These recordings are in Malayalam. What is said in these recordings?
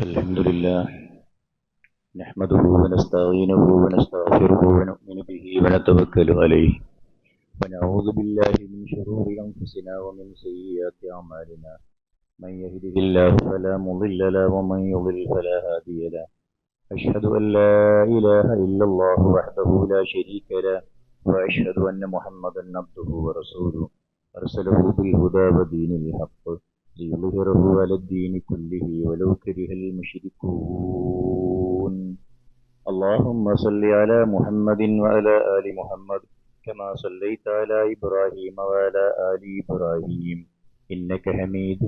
الحمد لله نحمده ونستعينه ونستغفره ونؤمن به ونتوكل عليه ونعوذ بالله من شرور أنفسنا ومن سيئات أعمالنا من يهده الله فلا مضل له ومن يضلل فلا هادي له أشهد أن لا إله إلا الله وحده لا شريك له وأشهد أن محمدا عبده ورسوله أرسله بالهدى ودين الحق ليظهره على الدين كله ولو كره المشركون اللهم صل على محمد وعلى آل محمد كما صليت على إبراهيم وعلى آل إبراهيم إنك حميد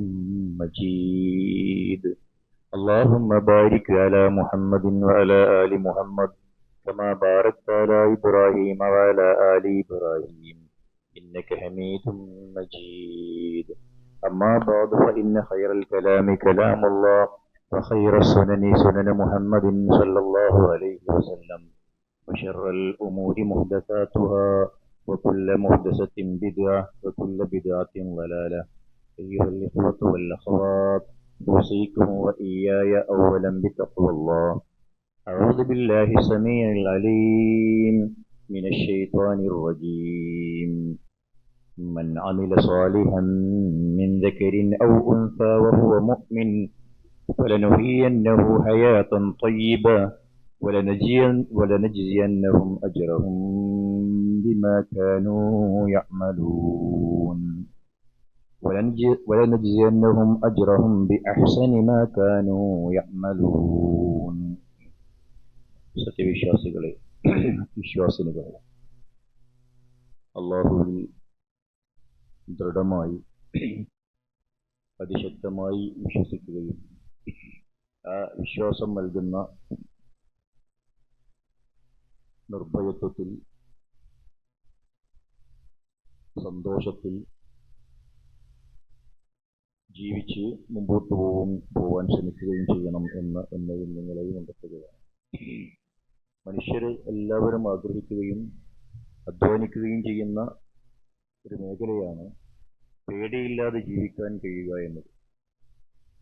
مجيد اللهم بارك على محمد وعلى آل محمد كما باركت على إبراهيم وعلى آل إبراهيم إنك حميد مجيد أما بعد فإن خير الكلام كلام الله وخير السنن سنن محمد صلى الله عليه وسلم وشر الأمور محدثاتها وكل محدثة بدعة وكل بدعة ضلالة أيها الإخوة والأخوات أوصيكم وإياي أولا بتقوى الله أعوذ بالله السميع العليم من الشيطان الرجيم من عمل صالحا من ذكر أو أنثى وهو مؤمن فلنحيينه حياة طيبة ولنجزينهم أجرهم بما كانوا يعملون ولنجزينهم أجرهم بأحسن ما كانوا يعملون സത്യവിശ്വാസികളെ വിശ്വാസിനികളെ അല്ലാഹുവിൽ ദൃഢമായി അതിശക്തമായി വിശ്വസിക്കുകയും ആ വിശ്വാസം നൽകുന്ന നിർഭയത്വത്തിൽ സന്തോഷത്തിൽ ജീവിച്ച് മുമ്പോട്ട് പോവാൻ ശ്രമിക്കുകയും ചെയ്യണം എന്ന് എന്നെയും നിങ്ങളെയും ഉണ്ടെത്തുകയാണ്. മനുഷ്യർ എല്ലാവരും ആഗ്രഹിക്കുകയും അധ്വാനിക്കുകയും ചെയ്യുന്ന ഒരു മേഖലയാണ് പേടിയില്ലാതെ ജീവിക്കാൻ കഴിയുക എന്നത്.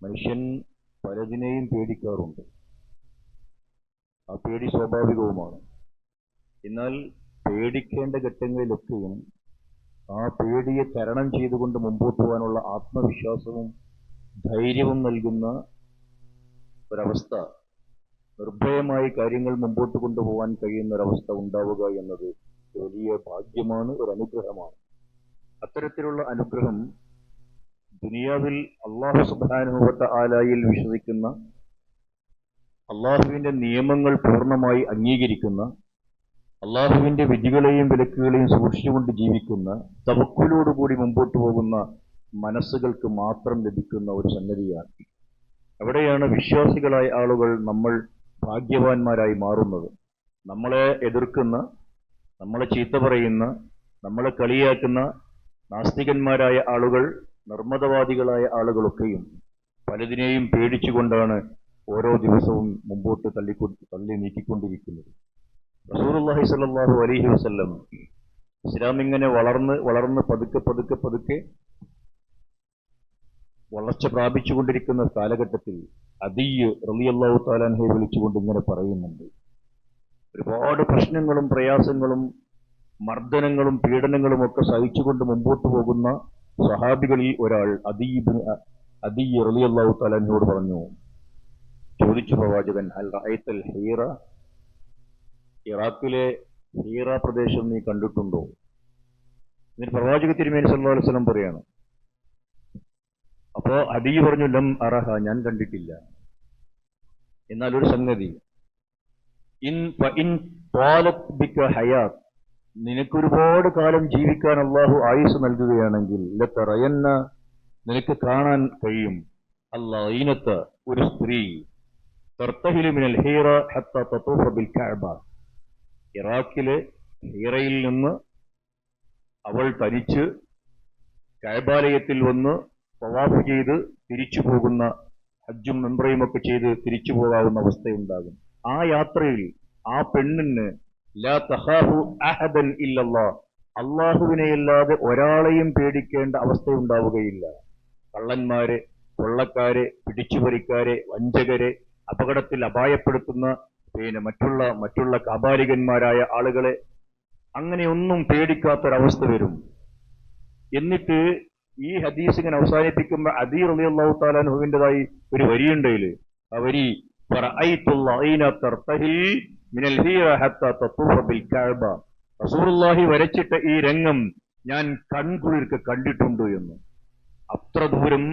മനുഷ്യൻ പലതിനെയും പേടിക്കാറുണ്ട്, ആ പേടി സ്വാഭാവികവുമാണ്. എന്നാൽ പേടിക്കേണ്ട ഘട്ടങ്ങളിലൊക്കെയും ആ പേടിയെ തരണം ചെയ്തുകൊണ്ട് മുമ്പോട്ട് പോകാനുള്ള ആത്മവിശ്വാസവും ധൈര്യവും നൽകുന്ന ഒരവസ്ഥ, നിർഭയമായി കാര്യങ്ങൾ മുമ്പോട്ട് കൊണ്ടുപോകാൻ കഴിയുന്ന ഒരവസ്ഥ ഉണ്ടാവുക എന്നത് വലിയ ഭാഗ്യമാണ്, ഒരു അനുഗ്രഹമാണ്. അത്തരത്തിലുള്ള അനുഗ്രഹം ദുനിയാവിൽ അല്ലാഹു സുബ്ഹാനഹു വ തആലയിൽ വിശ്വസിക്കുന്ന, അല്ലാഹുവിന്റെ നിയമങ്ങൾ പൂർണ്ണമായി അംഗീകരിക്കുന്ന, അല്ലാഹുവിന്റെ വിധികളെയും വിലക്കുകളെയും സൂക്ഷിച്ചുകൊണ്ട് ജീവിക്കുന്ന, തവക്കുലോടുകൂടി മുമ്പോട്ട് പോകുന്ന മനസ്സുകൾക്ക് മാത്രം ലഭിക്കുന്ന ഒരു സംഗതിയാണ്. അവിടെയാണ് വിശ്വാസികളായ ആളുകൾ നമ്മൾ ഭാഗ്യവാന്മാരായി മാറുന്നത്. നമ്മളെ എതിർക്കുന്ന, നമ്മളെ ചീത്ത പറയുന്ന, നമ്മളെ കളിയാക്കുന്ന നാസ്തികന്മാരായ ആളുകൾ, നിർമ്മതവാദികളായ ആളുകളൊക്കെയും പലതിനെയും പേടിച്ചുകൊണ്ടാണ് ഓരോ ദിവസവും മുമ്പോട്ട് തള്ളി നീക്കിക്കൊണ്ടിരിക്കുന്നത്. റസൂലുള്ളാഹി സ്വല്ലല്ലാഹു അലൈഹി വസല്ലം ഇസ്ലാം ഇങ്ങനെ വളർന്ന് പതുക്കെ വളർച്ച പ്രാപിച്ചുകൊണ്ടിരിക്കുന്ന കാലഘട്ടത്തിൽ അദിയ് റളിയല്ലാഹു തആല അൻഹു വിളിച്ചുകൊണ്ട് ഇങ്ങനെ പറയുന്നുണ്ട്. ഒരുപാട് പ്രശ്നങ്ങളും പ്രയാസങ്ങളും മർദ്ദനങ്ങളും പീഡനങ്ങളും ഒക്കെ സഹിച്ചുകൊണ്ട് മുമ്പോട്ട് പോകുന്ന സ്വഹാബികളിൽ ഒരാൾ അദിയ് റളിയല്ലാഹു തആല അൻഹുവോട് പറഞ്ഞു, ചോദിച്ചു പ്രവാചകൻ, ഹൽ റഅയ്തൽ ഹീറ, ഇറാഖിലെ ഹീറ പ്രദേശം നീ കണ്ടിട്ടുണ്ടോ? എന്നിട്ട് പ്രവാചക തിരുമേനി സല്ലല്ലാഹു അലൈഹി വസല്ലം പറയാണ്. അപ്പോ അദിയ് പറഞ്ഞു, ലം അറഹ, ഞാൻ കണ്ടിട്ടില്ല. എന്നാൽ ഒരു സംഗതി, നിനക്കൊരുപാട് കാലം ജീവിക്കാൻ അള്ളാഹു ആയുസ് നൽകുകയാണെങ്കിൽ ലതറയന്ന, നിനക്ക് കാണാൻ കഴിയും, അല്ലാഹീനത്ത, ഒരു സ്ത്രീ, തർത്തഹിലു മിനൽ ഹീറ ഹത്ത തതൂഫ ബിൽ കഅബ, ഇറാഖിലെ ഹീറയിൽ നിന്ന് അവൾ തനിച്ച് കഅബാലയത്തിൽ വന്ന് തവാഫ് ചെയ്ത് തിരിച്ചു പോകുന്ന, ഹജ്ജും ഉംറയും ഒക്കെ ചെയ്ത് തിരിച്ചു പോകാവുന്ന അവസ്ഥയുണ്ടാകും. ആ യാത്രയിൽ ആ പെണ്ണിന് ലാ തഖാഫു അഹദൻ ഇല്ലല്ലാഹ്, അള്ളാഹുവിനെയല്ലാതെ ഒരാളെയും പേടിക്കേണ്ട അവസ്ഥയുണ്ടാവുകയില്ല. കള്ളന്മാരെ, കൊള്ളക്കാരെ, പിടിച്ചുപറിക്കാരെ, വഞ്ചകരെ, അപകടത്തിൽ അപായപ്പെടുത്തുന്ന മറ്റുള്ള കാബാലികന്മാരായ ആളുകളെ അങ്ങനെയൊന്നും പേടിക്കാത്തൊരവസ്ഥ വരും. എന്നിട്ട് ഈ ഹദീസ് ഇങ്ങനെ അവസാനിപ്പിക്കുമ്പോൾ അദീ റളിയല്ലാഹു തആല അൻഹുവിൻ്റെതായി ഒരു വരിയുണ്ടതിൽ. ആ വരി റസൂലുള്ളാഹി വരച്ചിട്ട ഈ രംഗം ഞാൻ കൺകുളിർക്ക് കണ്ടിട്ടുണ്ട് എന്ന്. അത്ര ദൂരം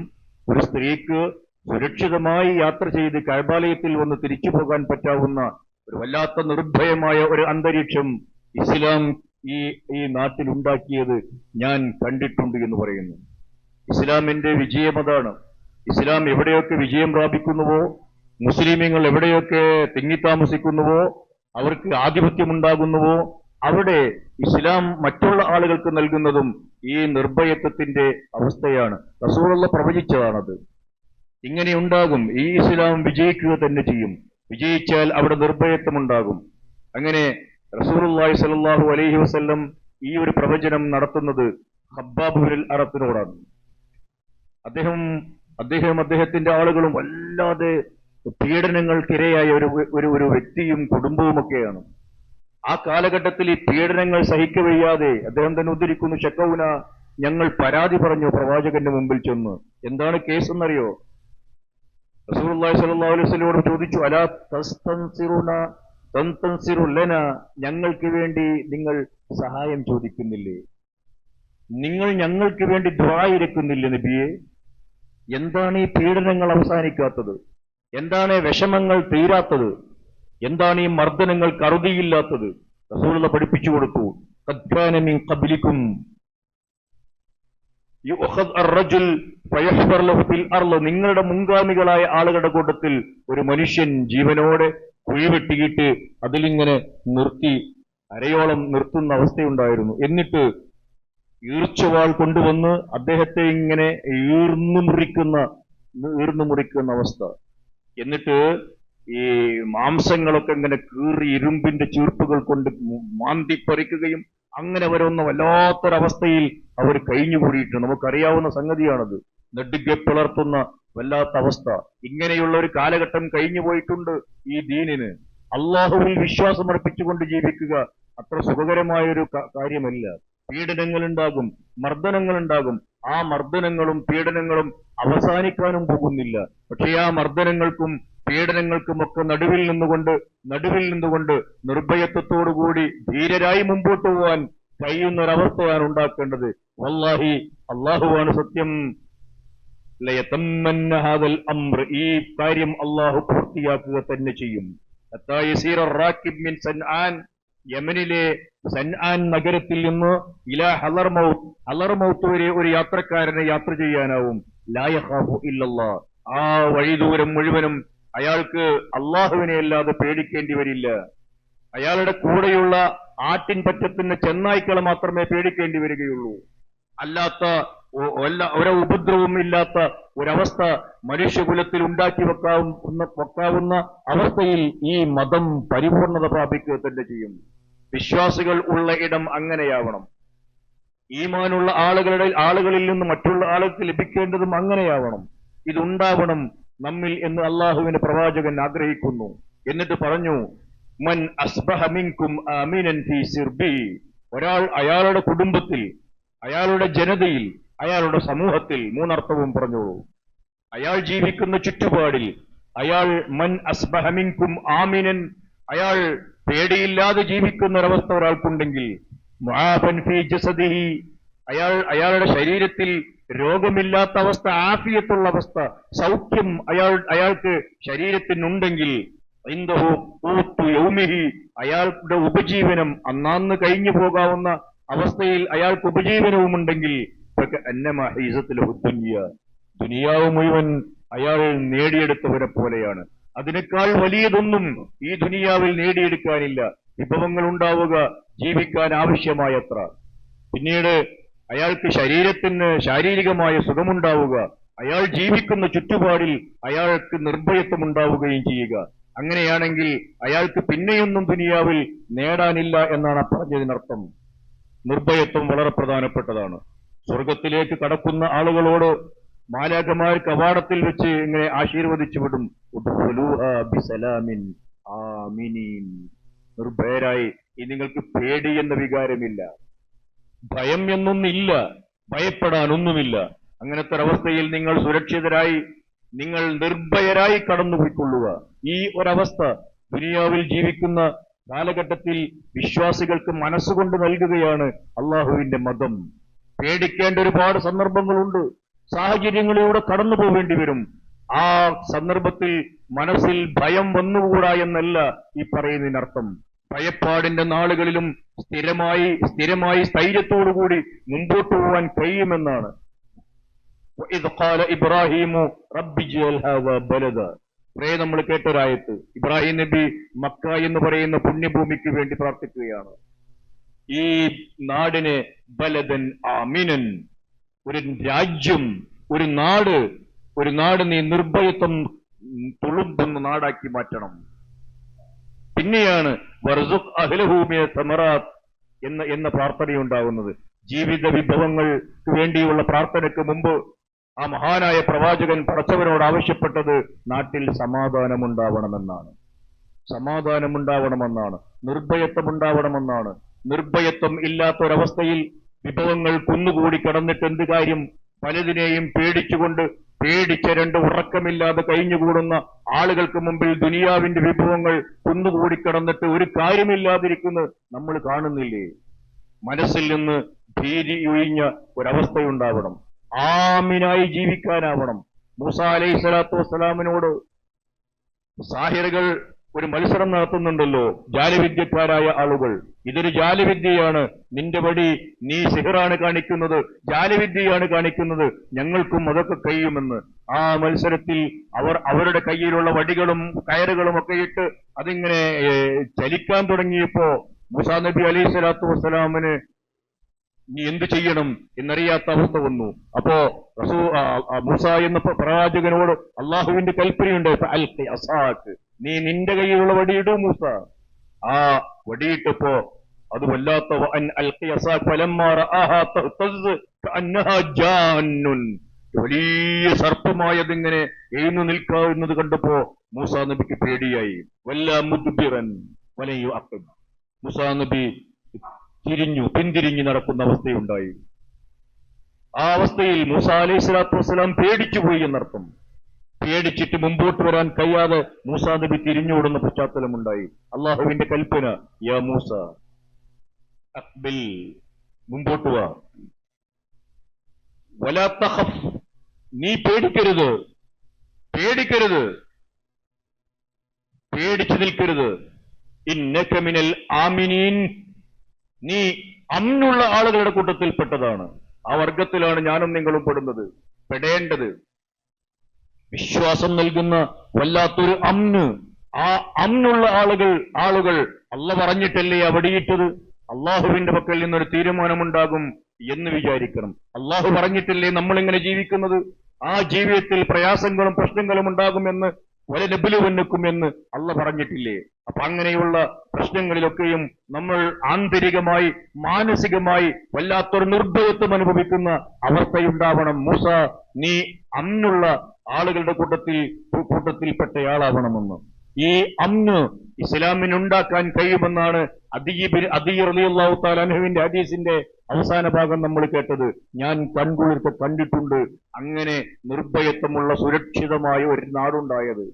ഒരു സ്ത്രീക്ക് സുരക്ഷിതമായി യാത്ര ചെയ്ത് കഅബാലയത്തിൽ വന്ന് തിരിച്ചു പോകാൻ പറ്റാവുന്ന ഒരു വല്ലാത്ത നിർഭയമായ ഒരു അന്തരീക്ഷം ഇസ്ലാം ഈ നാട്ടിൽ ഉണ്ടാക്കിയത് ഞാൻ കണ്ടിട്ടുണ്ട് എന്ന് പറയുന്നു. ഇസ്ലാമിന്റെ വിജയം അതാണ്. ഇസ്ലാം എവിടെയൊക്കെ വിജയം പ്രാപിക്കുന്നുവോ, മുസ്ലിമീങ്ങൾ എവിടെയൊക്കെ തിങ്ങിത്താമസിക്കുന്നുവോ, അവർക്ക് ആധിപത്യമുണ്ടാകുന്നുവോ, അവിടെ ഇസ്ലാം മറ്റുള്ള ആളുകൾക്ക് നൽകുന്നതും ഈ നിർഭയത്വത്തിന്റെ അവസ്ഥയാണ്. റസൂലുള്ളാഹി പ്രവചിച്ചതാണത്. ഇങ്ങനെയുണ്ടാകും. ഈ ഇസ്ലാം വിജയിക്കുക തന്നെ ചെയ്യും. വിജയിച്ചാൽ അവിടെ നിർഭയത്വമുണ്ടാകും. അങ്ങനെ റസൂലുള്ളാഹി സ്വല്ലല്ലാഹു അലൈഹി വസല്ലം ഈ ഒരു പ്രവചനം നടത്തുന്നത് ഖബ്ബാബ് ബിൻ അറത്തിനോടാണ്. അദ്ദേഹത്തിന്റെ ആളുകളും വല്ലാതെ പീഡനങ്ങൾക്കിരയായ ഒരു വ്യക്തിയും കുടുംബവുമൊക്കെയാണ്. ആ കാലഘട്ടത്തിൽ ഈ പീഡനങ്ങൾ സഹിക്കവയ്യാതെ അദ്ദേഹം തന്നെ ഉദ്ധരിക്കുന്നു, ശക്കൗന, ഞങ്ങൾ പരാതി പറഞ്ഞു പ്രവാചകന്റെ മുമ്പിൽ ചെന്ന്. എന്താണ് കേസ് എന്നറിയോ? റസൂലുള്ളാഹി സ്വല്ലല്ലാഹു അലൈഹി വസല്ലമയോട് ചോദിച്ചു, അലാ തസ്തൻസിറു ലനാ, ഞങ്ങൾക്ക് വേണ്ടി നിങ്ങൾ സഹായം ചോദിക്കുന്നില്ലേ? നിങ്ങൾ ഞങ്ങൾക്ക് വേണ്ടി ദുആ ഇരക്കുന്നില്ലേ നബിയെ? എന്താണ് ഈ പീഡനങ്ങൾ അവസാനിക്കാത്തത്? എന്താണ് വിഷമങ്ങൾ തീരാത്തത്? എന്താണ് ഈ മർദ്ദനങ്ങൾ കറുതിയില്ലാത്തത്? റസൂലുള്ളാഹി പഠിപ്പിച്ചു കൊടുത്തു. ഖദ് കാന മിൻ ഖബ്ലികും യുഖദ് അർറജുൽ ഫയഹ്ബർ ലഹു ഫിൽ അർള്, നിങ്ങളുടെ മുൻഗാമികളായ ആളുകളുടെ കൂട്ടത്തിൽ ഒരു മനുഷ്യൻ ജീവനോടെ കുഴിവെട്ടിയിട്ട് അതിലിങ്ങനെ നിർത്തി അരയോളം നിർത്തുന്ന അവസ്ഥയുണ്ടായിരുന്നു. എന്നിട്ട് ഈർച്ചവാൾ കൊണ്ടുവന്ന് അദ്ദേഹത്തെ ഇങ്ങനെ ഈർന്നു മുറിക്കുന്ന അവസ്ഥ. എന്നിട്ട് ഈ മാംസങ്ങളൊക്കെ ഇങ്ങനെ കീറി ഇരുമ്പിന്റെ ചീർപ്പുകൾ കൊണ്ട് മാന്തിപ്പറിക്കുകയും അങ്ങനെ വരുന്ന വല്ലാത്തൊരവസ്ഥയിൽ അവർ കഴിഞ്ഞുകൂടിയിട്ട് നമുക്കറിയാവുന്ന സംഗതിയാണത്. നെടുകെ പിളർത്തുന്ന വല്ലാത്ത അവസ്ഥ. ഇങ്ങനെയുള്ള ഒരു കാലഘട്ടം കഴിഞ്ഞു പോയിട്ടുണ്ട് ഈ ദീനിന്. അള്ളാഹുവിൽ വിശ്വാസം അർപ്പിച്ചുകൊണ്ട് ജീവിക്കുക അത്ര സുഖകരമായൊരു കാര്യമല്ല. പീഡനങ്ങളുണ്ടാകും, മർദ്ദനങ്ങളുണ്ടാകും. ആ മർദ്ദനങ്ങളും പീഡനങ്ങളും അവസാനിക്കാനും പോകുന്നില്ല. പക്ഷേ ആ മർദ്ദനങ്ങൾക്കും പീഡനങ്ങൾക്കുമൊക്കെ നടുവിൽ നിന്നുകൊണ്ട് നിർഭയത്വത്തോടുകൂടി ധീരരായി മുമ്പോട്ട് പോകാൻ കഴിയുന്നൊരവസ്ഥയാണ് ഉണ്ടാക്കേണ്ടത്. വല്ലാഹി, അള്ളാഹുവാണ് സത്യം. ലയതമ്മന്ന ഹാദൽ അംർ, ഈ കാര്യം അള്ളാഹു പൂർത്തിയാക്കുക തന്നെ ചെയ്യും. ഹത്താ യസീറ റാകിബ് മിൻ സൻആൻ, യമനിലെ സൻആൻ നഗരത്തിൽ നിന്ന് ഇലാ ഹളർമൗത്ത് വരെ ഒരു യാത്രക്കാരനെ യാത്ര ചെയ്യാനാവും. ലാ യഖാഫു ഇല്ലല്ലാഹ്, ആ വഴിദൂരം മുഴുവനും അയാൾക്ക് അള്ളാഹുവിനെ അല്ലാതെ പേടിക്കേണ്ടി വരില്ല. അയാളുടെ കൂടെയുള്ള ആട്ടിൻ പറ്റത്തിന് ചെന്നായ്ക്കളെ മാത്രമേ പേടിക്കേണ്ടി വരികയുള്ളൂ. അല്ലാത്ത ഒരു ഉപദ്രവവും ഇല്ലാത്ത ഒരവസ്ഥ മനുഷ്യകുലത്തിൽ ഉണ്ടാക്കി വെക്കാവുന്ന അവസ്ഥയിൽ ഈ മതം പരിപൂർണത പ്രാപിക്കുക തന്നെ ചെയ്യും. വിശ്വാസികൾ ഉള്ള ഇടം അങ്ങനെയാവണം. ഈമാനുള്ള ആളുകളിൽ നിന്ന് മറ്റുള്ള ആളുകൾക്ക് ലഭിക്കേണ്ടതും അങ്ങനെയാവണം. ഇതുണ്ടാവണം നമ്മിൽ എന്ന് അള്ളാഹുവിന്റെ പ്രവാചകൻ ആഗ്രഹിക്കുന്നു. എന്നിട്ട് പറഞ്ഞു, മൻ അസ്ബഹ മിൻകും ആമിനൻ ഫീ സിർബി, ഒരാൾ അയാളുടെ കുടുംബത്തിൽ, അയാളുടെ ജനതയിൽ, അയാളുടെ സമൂഹത്തിൽ, മൂന്നർത്ഥവും പറഞ്ഞോളൂ, അയാൾ ജീവിക്കുന്ന ചുറ്റുപാടിൽ അയാൾ മൻ അസ്ബഹ മിൻകും ആമിനൻ, അയാൾ പേടിയില്ലാതെ ജീവിക്കുന്ന ഒരവസ്ഥ ഒരാൾക്കുണ്ടെങ്കിൽ, മുആഫൻ ഫീ ജസദിഹി, അയാളുടെ ശരീരത്തിൽ രോഗമില്ലാത്ത അവസ്ഥ, ആഫിയത്തുള്ള അവസ്ഥ, സൗഖ്യം അയാൾക്ക് ശരീരത്തിനുണ്ടെങ്കിൽ, ഇൻദഹു ഖൂത്തു യൗമിഹി, അയാളുടെ ഉപജീവനം അന്നാന്ന് കഴിഞ്ഞു പോകാവുന്ന അവസ്ഥയിൽ അയാൾക്ക് ഉപജീവനവുമുണ്ടെങ്കിൽ, അന്നമാ ഹീസത്തുലഹു ദുനിയ, ദുനിയാവ് മുഴുവൻ അയാൾ നേടിയെടുത്തവരെ പോലെയാണ്. അതിനേക്കാൾ വലിയതൊന്നും ഈ ദുനിയാവിൽ നേടിയെടുക്കാനില്ല. വിഭവങ്ങൾ ഉണ്ടാവുക, ജീവിക്കാൻ ആവശ്യമായത്ര. പിന്നീട് അയാൾക്ക് ശരീരത്തിന് ശാരീരികമായ സുഖമുണ്ടാവുക, അയാൾ ജീവിക്കുന്ന ചുറ്റുപാടിൽ അയാൾക്ക് നിർഭയത്വം ഉണ്ടാവുകയും ചെയ്യുക. അങ്ങനെയാണെങ്കിൽ അയാൾക്ക് പിന്നെയൊന്നും ദുനിയാവിൽ നേടാനില്ല എന്നാണ് പറഞ്ഞതിനർത്ഥം. നിർഭയത്വം വളരെ പ്രധാനപ്പെട്ടതാണ്. സ്വർഗത്തിലേക്ക് കടക്കുന്ന ആളുകളോട് മാലാഖമാർ കവാടത്തിൽ വെച്ച് ഇങ്ങനെ ആശീർവദിച്ചു വിടും. ഉദ്ഖുലൂഹാ ബിസലാമിൻ ആമിനീൻ. നിർഭയരായി. ഇനി നിങ്ങൾക്ക് പേടി എന്ന വികാരമില്ല, ഭയം എന്നൊന്നില്ല, ഭയപ്പെടാനൊന്നുമില്ല. അങ്ങനത്തെ ഒരവസ്ഥയിൽ നിങ്ങൾ സുരക്ഷിതരായി, നിങ്ങൾ നിർഭയരായി കടന്നുപോയിക്കൊള്ളുക. ഈ ഒരവസ്ഥ ദുനിയാവിൽ ജീവിക്കുന്ന കാലഘട്ടത്തിൽ വിശ്വാസികൾക്ക് മനസ്സുകൊണ്ട് നൽകുകയാണ് അള്ളാഹുവിന്റെ മതം. പേടിക്കേണ്ട ഒരുപാട് സന്ദർഭങ്ങളുണ്ട്, സാഹചര്യങ്ങളിലൂടെ കടന്നു പോവേണ്ടി വരും. ആ സന്ദർഭത്തിൽ മനസ്സിൽ ഭയം വന്നുകൂടാ എന്നല്ല ഈ പറയുന്നതിനർത്ഥം. ഭയപ്പാടിന്റെ നാളുകളിലും സ്ഥിരമായി സ്ഥൈര്യത്തോടുകൂടി മുമ്പോട്ട് പോകാൻ കഴിയുമെന്നാണ്. ഇബ്രാഹിമു റബ്ബി ജ്അൽ ഹാദാ ബലദ. നമ്മൾ കേട്ടൊരായത്ത്. ഇബ്രാഹിം നബി മക്ക എന്ന് പറയുന്ന പുണ്യഭൂമിക്ക് വേണ്ടി പ്രാർത്ഥിക്കുകയാണ്. ഈ നാടിനെ ബലദൻ ആമിനൻ, ഒരു രാജ്യം, ഒരു നാട് നീ നിർഭയത്വം തുളുമ്പുന്ന നാടാക്കി മാറ്റണം. പിന്നെയാണ് വർസുഖ് അഹ്ലഹു മിന സമറാത്ത് എന്ന പ്രാർത്ഥനയുണ്ടാകുന്നത്. ജീവിത വിഭവങ്ങൾക്ക് വേണ്ടിയുള്ള പ്രാർത്ഥനയ്ക്ക് മുമ്പ് ആ മഹാനായ പ്രവാചകൻ പടച്ചവനോട് ആവശ്യപ്പെട്ടത് നാട്ടിൽ സമാധാനമുണ്ടാവണമെന്നാണ്, നിർഭയത്വമുണ്ടാവണമെന്നാണ്. നിർഭയത്വം ഇല്ലാത്തൊരവസ്ഥയിൽ വിഭവങ്ങൾ കുന്നുകൂടി കിടന്നിട്ട് എന്ത് കാര്യം? പലതിനെയും പേടിച്ച രണ്ട് ഉറക്കമില്ലാതെ കഴിഞ്ഞുകൂടുന്ന ആളുകൾക്ക് മുമ്പിൽ ദുനിയാവിന്റെ വിഭവങ്ങൾ കുന്നുകൂടി കിടന്നിട്ട് ഒരു കാര്യമില്ലാതിരിക്കുന്നത് നമ്മൾ കാണുന്നില്ലേ? മനസ്സിൽ നിന്ന് ഭീതി ഒഴിഞ്ഞ ഒരവസ്ഥയുണ്ടാവണം, ആമിനായി ജീവിക്കാനാവണം. മൂസാ അലൈഹി സ്വലാത്തു വസ്സലാമിനോട് സാഹിറുകൾ ഒരു മത്സരം നടത്തുന്നുണ്ടല്ലോ, ജാലവിദ്യക്കാരായ ആളുകൾ. ഇതൊരു ജാലവിദ്യയാണ്, നിന്റെ വടി നീ സിഹറാണ് കാണിക്കുന്നത്, ജാലവിദ്യയാണ് കാണിക്കുന്നത്, ഞങ്ങൾക്കും അതൊക്കെ കഴിയുമെന്ന്. ആ മത്സരത്തിൽ അവരുടെ കയ്യിലുള്ള വടികളും കയറുകളും ഒക്കെ ഇട്ട് അതിങ്ങനെ ചലിക്കാൻ തുടങ്ങിയപ്പോ മൂസാ നബി അലൈഹി സ്വലാത്തു വസ്സലാമിന് നീ എന്ത് ചെയ്യണം എന്നറിയാത്ത അവസ്ഥ വന്നു. അപ്പോ മൂസ എന്ന പ്രവാചകനോട് അള്ളാഹുവിന്റെ കൽപ്പനയുണ്ട്, നീ നിന്റെ കയ്യിലുള്ള വടിയിടൂ മൂസ. ആ വടിയിട്ടപ്പോ അത് വല്ലാത്ത വലിയ സർപ്പമായതിങ്ങനെ എഴുന്നു നിൽക്കാവുന്നത് കണ്ടപ്പോ മൂസാ നബിക്ക് പേടിയായി. മൂസാ നബി പിന്തിരിഞ്ഞു നടക്കുന്ന അവസ്ഥയുണ്ടായി. ആ അവസ്ഥയിൽ മൂസാ അലൈഹി സ്വലാത്തു വസ്സലാം പേടിച്ചുപോയി എന്നർത്ഥം. പേടിച്ചിട്ട് മുമ്പോട്ട് വരാൻ കഴിയാതെ മൂസാ നബി തിരിഞ്ഞോടുന്ന പശ്ചാത്തലമുണ്ടായി. അള്ളാഹുവിന്റെ കൽപ്പന, യാ മൂസ അഖ്ബിൽ, മുമ്പോട്ട് വാ, വലാ തഖഫ്, നീ പേടിക്കരുത്, പേടിച്ചു നിൽക്കരുത്. ഇന്നക മിനൽ ആമിനീൻ, നീ അമ്നുള്ള ആളുകളുടെ കൂട്ടത്തിൽപ്പെട്ടതാണ്. ആ വർഗത്തിലാണ് ഞാനും നിങ്ങളും പെടേണ്ടത്. വിശ്വാസം നൽകുന്ന വല്ലാത്തൊരു അമ്ന്. ആ അമ്നുള്ള ആളുകൾ അള്ള പറഞ്ഞിട്ടല്ലേ അവിടെയിട്ടത്? അള്ളാഹുവിന്റെ പക്കൽ നിന്നൊരു തീരുമാനമുണ്ടാകും എന്ന് വിചാരിക്കണം. അള്ളാഹു പറഞ്ഞിട്ടല്ലേ നമ്മളിങ്ങനെ ജീവിക്കുന്നത്? ആ ജീവിതത്തിൽ പ്രയാസങ്ങളും പ്രശ്നങ്ങളും ഉണ്ടാകുമെന്ന് വലനബുലുവന്നക്കുമെന്ന് അള്ള പറഞ്ഞിട്ടില്ലേ? അപ്പൊ അങ്ങനെയുള്ള പ്രശ്നങ്ങളിലൊക്കെയും നമ്മൾ ആന്തരികമായി മാനസികമായി വല്ലാത്തൊരു നിർഭയത്വം അനുഭവിക്കുന്ന അവസ്ഥയുണ്ടാവണം. മൂസ, നീ അന്നുള്ള ആളുകളുടെ കൂട്ടത്തിൽപ്പെട്ടയാളാവണമെന്ന്. ഈ അന്ന് ഇസ്ലാമിനുണ്ടാക്കാൻ കഴിയുമെന്നാണ് അദീ റളിയല്ലാഹു തആല അൻഹുവിന്റെ ഹദീസിന്റെ അവസാന ഭാഗം നമ്മൾ കേട്ടത്. ഞാൻ കൺകുളിർത്ത് കണ്ടിട്ടുണ്ട് അങ്ങനെ നിർഭയത്വമുള്ള സുരക്ഷിതമായ ഒരു നാടുണ്ടായത്.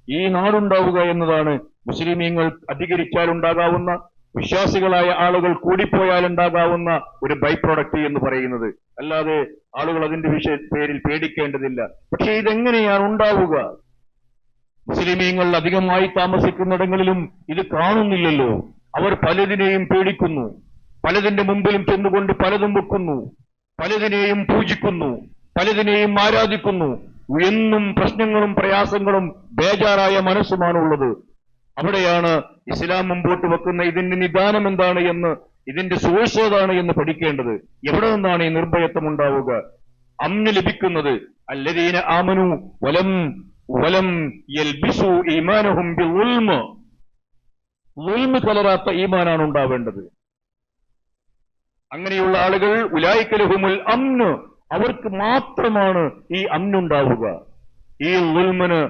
ഈ നാടുണ്ടാവുക എന്നതാണ് മുസ്ലിമീങ്ങൾ അധികരിച്ചാലുണ്ടാകാവുന്ന, വിശ്വാസികളായ ആളുകൾ കൂടിപ്പോയാലുണ്ടാകാവുന്ന ഒരു ബൈ പ്രോഡക്റ്റ് എന്ന് പറയുന്നത്. അല്ലാതെ ആളുകൾ അതിന്റെ പേരിൽ പേടിക്കേണ്ടതില്ല. പക്ഷെ ഇതെങ്ങനെയാണ് ഉണ്ടാവുക? മുസ്ലിമീങ്ങൾ അധികമായി താമസിക്കുന്നിടങ്ങളിലും ഇത് കാണുന്നില്ലല്ലോ. അവർ പലതിനെയും പേടിക്കുന്നു, പലതിന്റെ മുമ്പിലും ചെന്നുകൊണ്ട് പലതും വെക്കുന്നു, പലതിനെയും പൂജിക്കുന്നു, പലതിനെയും ആരാധിക്കുന്നു. എന്നും പ്രശ്നങ്ങളും പ്രയാസങ്ങളും ബേജാറായ മനസ്സുമാണുള്ളത്. അവിടെയാണ് ഇസ്ലാം മുമ്പോട്ട് വെക്കുന്ന ഇതിന്റെ നിദാനം എന്താണ് എന്ന്, ഇതിന്റെ സോഴ്സ് ഏതാണ് എന്ന് പഠിക്കേണ്ടത്. എവിടെ നിന്നാണ് ഈ നിർഭയത്വം ഉണ്ടാവുക, അമ്ന് ലഭിക്കുന്നത്? അല്ലദീന ആമനു വലം യൽബിസു ഈമാനഹും ബിളുൽമ്, ളുൽമ് കലരാത്ത ഈമാനാണ് ഉണ്ടാവേണ്ടത്. അങ്ങനെയുള്ള ആളുകൾ ഉലൈക ലഹുമുൽ അമ്ന്, അവർക്ക് മാത്രമാണ് ഈ അമ്നുണ്ടാവുക. ഈ ളുൽമിന്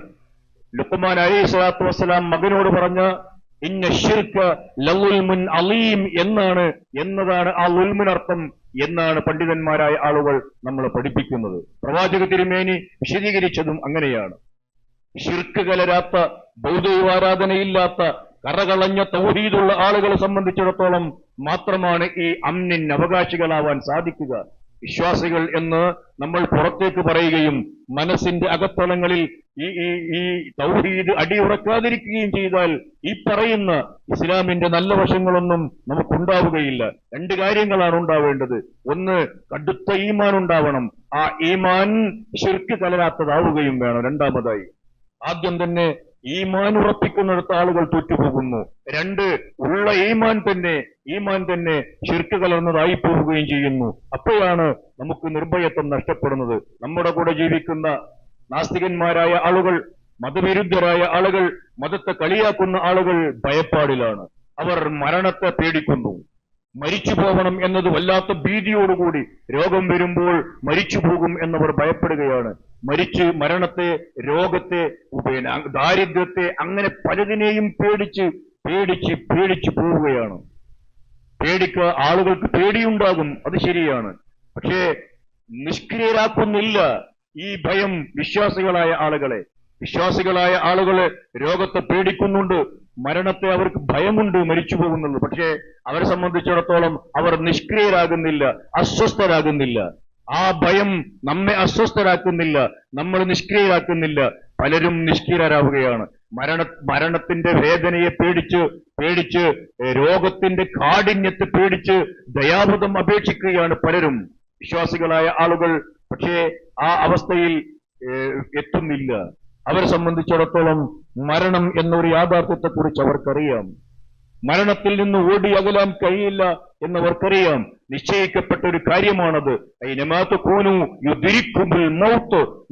ലുഖ്മാൻ അലൈഹി സ്വലാത്തു വസ്സലാം മകനോട് പറഞ്ഞ ഇന്ന ശിർക ലളുൽമുൻ അലീം എന്നതാണ് ആ ളുൽമിനർത്ഥം എന്നാണ് പണ്ഡിതന്മാരായ ആളുകൾ നമ്മളെ പഠിപ്പിക്കുന്നത്. പ്രവാചക തിരുമേനി വിശദീകരിച്ചതും അങ്ങനെയാണ്. ശിർക്ക് കലരാത്ത, ബൗദ്ധവാരാധനയില്ലാത്ത, കറകളഞ്ഞ തൗഹീദുള്ള ആളുകളെ സംബന്ധിച്ചിടത്തോളം മാത്രമാണ് ഈ അമ്നിന് അവകാശികളാവാൻ സാധിക്കുക. വിശ്വാസികൾ എന്ന് നമ്മൾ പുറത്തേക്ക് പറയുകയും മനസ്സിന്റെ അകത്തളങ്ങളിൽ ഈ തൗഹീദ് അടിയുറക്കാതിരിക്കുകയും ചെയ്താൽ ഈ പറയുന്ന ഇസ്ലാമിന്റെ നല്ല വശങ്ങളൊന്നും നമുക്കുണ്ടാവുകയില്ല. രണ്ട് കാര്യങ്ങളാണ് ഉണ്ടാവേണ്ടത്. ഒന്ന്, കടുത്ത ഈമാൻ ഉണ്ടാവണം. ആ ഈമാൻ ശിർക്ക് കലരാത്തതാവുകയും വേണം. രണ്ടാമതായി, ആദ്യം തന്നെ ഈമാൻ ഉറപ്പിക്കുന്നിടത്ത് ആളുകൾ തോറ്റുപോകുന്നു. രണ്ട്, ഉള്ള ഈമാൻ തന്നെ ശിർക്ക് കലർന്നതായി പോവുകയും ചെയ്യുന്നു. അപ്പോഴാണ് നമുക്ക് നിർഭയത്വം നഷ്ടപ്പെടുന്നത്. നമ്മുടെ കൂടെ ജീവിക്കുന്ന നാസ്തികന്മാരായ ആളുകൾ, മതവിരുദ്ധരായ ആളുകൾ, മതത്തെ കളിയാക്കുന്ന ആളുകൾ ഭയപ്പാടിലാണ്. അവർ മരണത്തെ പേടിക്കുന്നു. മരിച്ചു പോകണം എന്നത് വല്ലാത്ത ഭീതിയോടുകൂടി, രോഗം വരുമ്പോൾ മരിച്ചു പോകും എന്നവർ ഭയപ്പെടുകയാണ്. മരണത്തെ, രോഗത്തെ, ദാരിദ്ര്യത്തെ, അങ്ങനെ പലതിനെയും പേടിച്ച് പോവുകയാണ്. ആളുകൾക്ക് പേടിയുണ്ടാകും, അത് ശരിയാണ്. പക്ഷേ നിഷ്ക്രിയരാക്കുന്നില്ല ഈ ഭയം വിശ്വാസികളായ ആളുകളെ രോഗത്തെ പേടിക്കുന്നുണ്ട്, മരണത്തെ അവർക്ക് ഭയമുണ്ട്, മരിച്ചു പോകുന്നുള്ളൂ. പക്ഷേ അവരെ സംബന്ധിച്ചിടത്തോളം അവർ നിഷ്ക്രിയരാകുന്നില്ല, അസ്വസ്ഥരാകുന്നില്ല. ആ ഭയം നമ്മെ അസ്വസ്ഥരാക്കുന്നില്ല, നമ്മൾ നിഷ്ക്രിയരാക്കുന്നില്ല. പലരും നിഷ്ക്രിയരാവുകയാണ്. മരണത്തിന്റെ വേദനയെ പേടിച്ച് രോഗത്തിന്റെ കാഠിന്യത്തെ പേടിച്ച് ദയാബോധം അപേക്ഷിക്കുകയാണ് പലരും, വിശ്വാസികളായ ആളുകൾ. പക്ഷേ ആ അവസ്ഥയിൽ എത്തുന്നില്ല. അവരെ സംബന്ധിച്ചിടത്തോളം മരണം എന്നൊരു യാഥാർത്ഥ്യത്തെക്കുറിച്ച് അവർക്കറിയാം. മരണത്തിൽ നിന്ന് ഓടി അകലാൻ കഴിയില്ല എന്നവർക്കറിയാം. നിശ്ചയിക്കപ്പെട്ട ഒരു കാര്യമാണത്.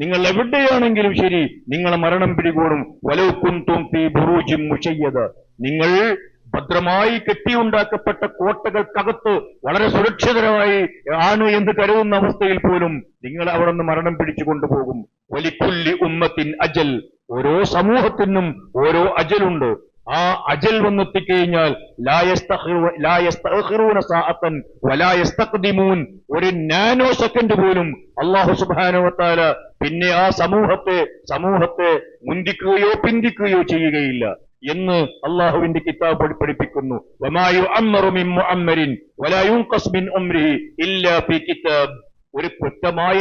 നിങ്ങൾ എവിടെയാണെങ്കിലും ശരി, നിങ്ങളെ മരണം പിടികൂടും. വലൗ കുൻതും ഫീ ബുറൂജിൻ മുശയ്യദ, നിങ്ങൾ ഭദ്രമായി കെട്ടിയുണ്ടാക്കപ്പെട്ട കോട്ടകൾക്കകത്ത് വളരെ സുരക്ഷിതമായി ആണ് എന്ന് കരുതുന്ന അവസ്ഥയിൽ പോലും നിങ്ങൾ അവിടെ നിന്ന് മരണം പിടിച്ചു കൊണ്ടുപോകും. വലിക്കുല്ലി ഉമ്മത്തിൻ അജൽ, ഓരോ സമൂഹത്തിനും ഓരോ അജലുണ്ട്. ആ അജൽ വന്നെത്തിക്കഴിഞ്ഞാൽ ഒരു നാനോ സെക്കൻഡ് പോലും അല്ലാഹു സുബ്ഹാനഹു വ തആല പിന്നെ ആ സമൂഹത്തെ മുന്തിക്കുകയോ പിന്തിക്കുകയോ ചെയ്യുകയില്ല എന്ന് അള്ളാഹുവിന്റെ കിതാബ് പഠിപ്പിക്കുന്നു. ഒരു കൃത്യമായ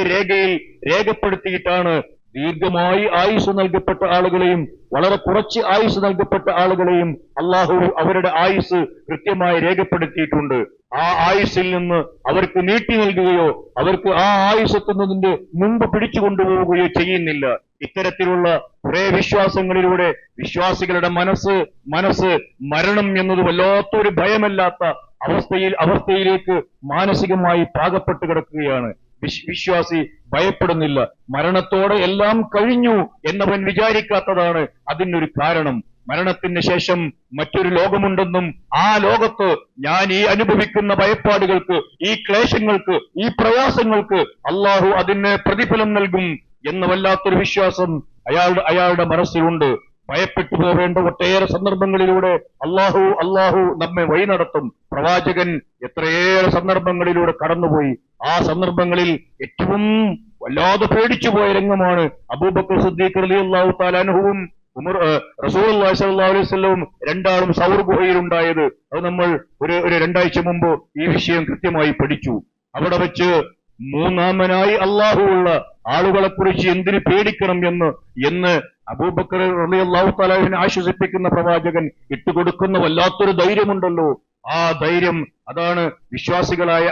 രേഖപ്പെടുത്തിയിട്ടാണ് ദീർഘമായി ആയുസ് നൽകപ്പെട്ട ആളുകളെയും വളരെ കുറച്ച് ആയുസ് നൽകപ്പെട്ട ആളുകളെയും അള്ളാഹു അവരുടെ ആയുസ് കൃത്യമായി രേഖപ്പെടുത്തിയിട്ടുണ്ട്. ആ ആയുസ്സിൽ നിന്ന് അവർക്ക് നീട്ടി നൽകുകയോ അവർക്ക് ആ ആയുസ് എത്തുന്നതിന്റെ മുമ്പ് പിടിച്ചു കൊണ്ടുപോവുകയോ ചെയ്യുന്നില്ല. ഇത്തരത്തിലുള്ള കുറെ വിശ്വാസങ്ങളിലൂടെ വിശ്വാസികളുടെ മനസ്സ് മരണം എന്നത് വല്ലാത്തൊരു ഭയമല്ലാത്ത അവസ്ഥയിലേക്ക് മാനസികമായി പാകപ്പെട്ട് കിടക്കുകയാണ്. വിശ്വാസി ഭയപ്പെടുന്നില്ല. മരണത്തോടെ എല്ലാം കഴിഞ്ഞു എന്നവൻ വിചാരിക്കാത്തതാണ് അതിനൊരു കാരണം. മരണത്തിന് ശേഷം മറ്റൊരു ലോകമുണ്ടെന്നും ആ ലോകത്ത് ഞാൻ ഈ അനുഭവിക്കുന്ന ഭയപ്പാടുകൾക്ക്, ഈ ക്ലേശങ്ങൾക്ക്, ഈ പ്രയാസങ്ങൾക്ക് അള്ളാഹു അതിന് പ്രതിഫലം നൽകും എന്ന വല്ലാത്തൊരു വിശ്വാസം അയാളുടെ മനസ്സിലുണ്ട്. ഭയപ്പെട്ടു പോവേണ്ട ഒട്ടേറെ സന്ദർഭങ്ങളിലൂടെ അള്ളാഹു നമ്മെ വഴി നടത്തും. പ്രവാചകൻ എത്രയേറെ സന്ദർഭങ്ങളിലൂടെ കടന്നുപോയി. ആ സന്ദർഭങ്ങളിൽ ഏറ്റവും വല്ലാതെ പേടിച്ചുപോയ രംഗമാണ് അബൂബക്കർ സിദ്ദീഖ് റളിയല്ലാഹു തആല അൻഹുവും റസൂലുള്ളാഹി സ്വല്ലല്ലാഹു അലൈഹി വസല്ലം രണ്ടാളും സൗർ ഗുഹയിലുണ്ടായത്. അത് നമ്മൾ ഒരു 2 ആഴ്ച മുമ്പ് ഈ വിഷയം കൃത്യമായി പഠിച്ചു. അവിടെ വെച്ച് മൂന്നാമനായി അള്ളാഹുവുള്ള ആളുകളെ കുറിച്ച് എന്തിനു പേടിക്കണം എന്ന് അബൂബക്കർ റളിയല്ലാഹു തആലയെ ആശ്വസിപ്പിക്കുന്ന പ്രവാചകൻ ഇട്ടുകൊടുക്കുന്ന വല്ലാത്തൊരു ധൈര്യമുണ്ടല്ലോ. ആ ധൈര്യം, അതാണ് വിശ്വാസികളായ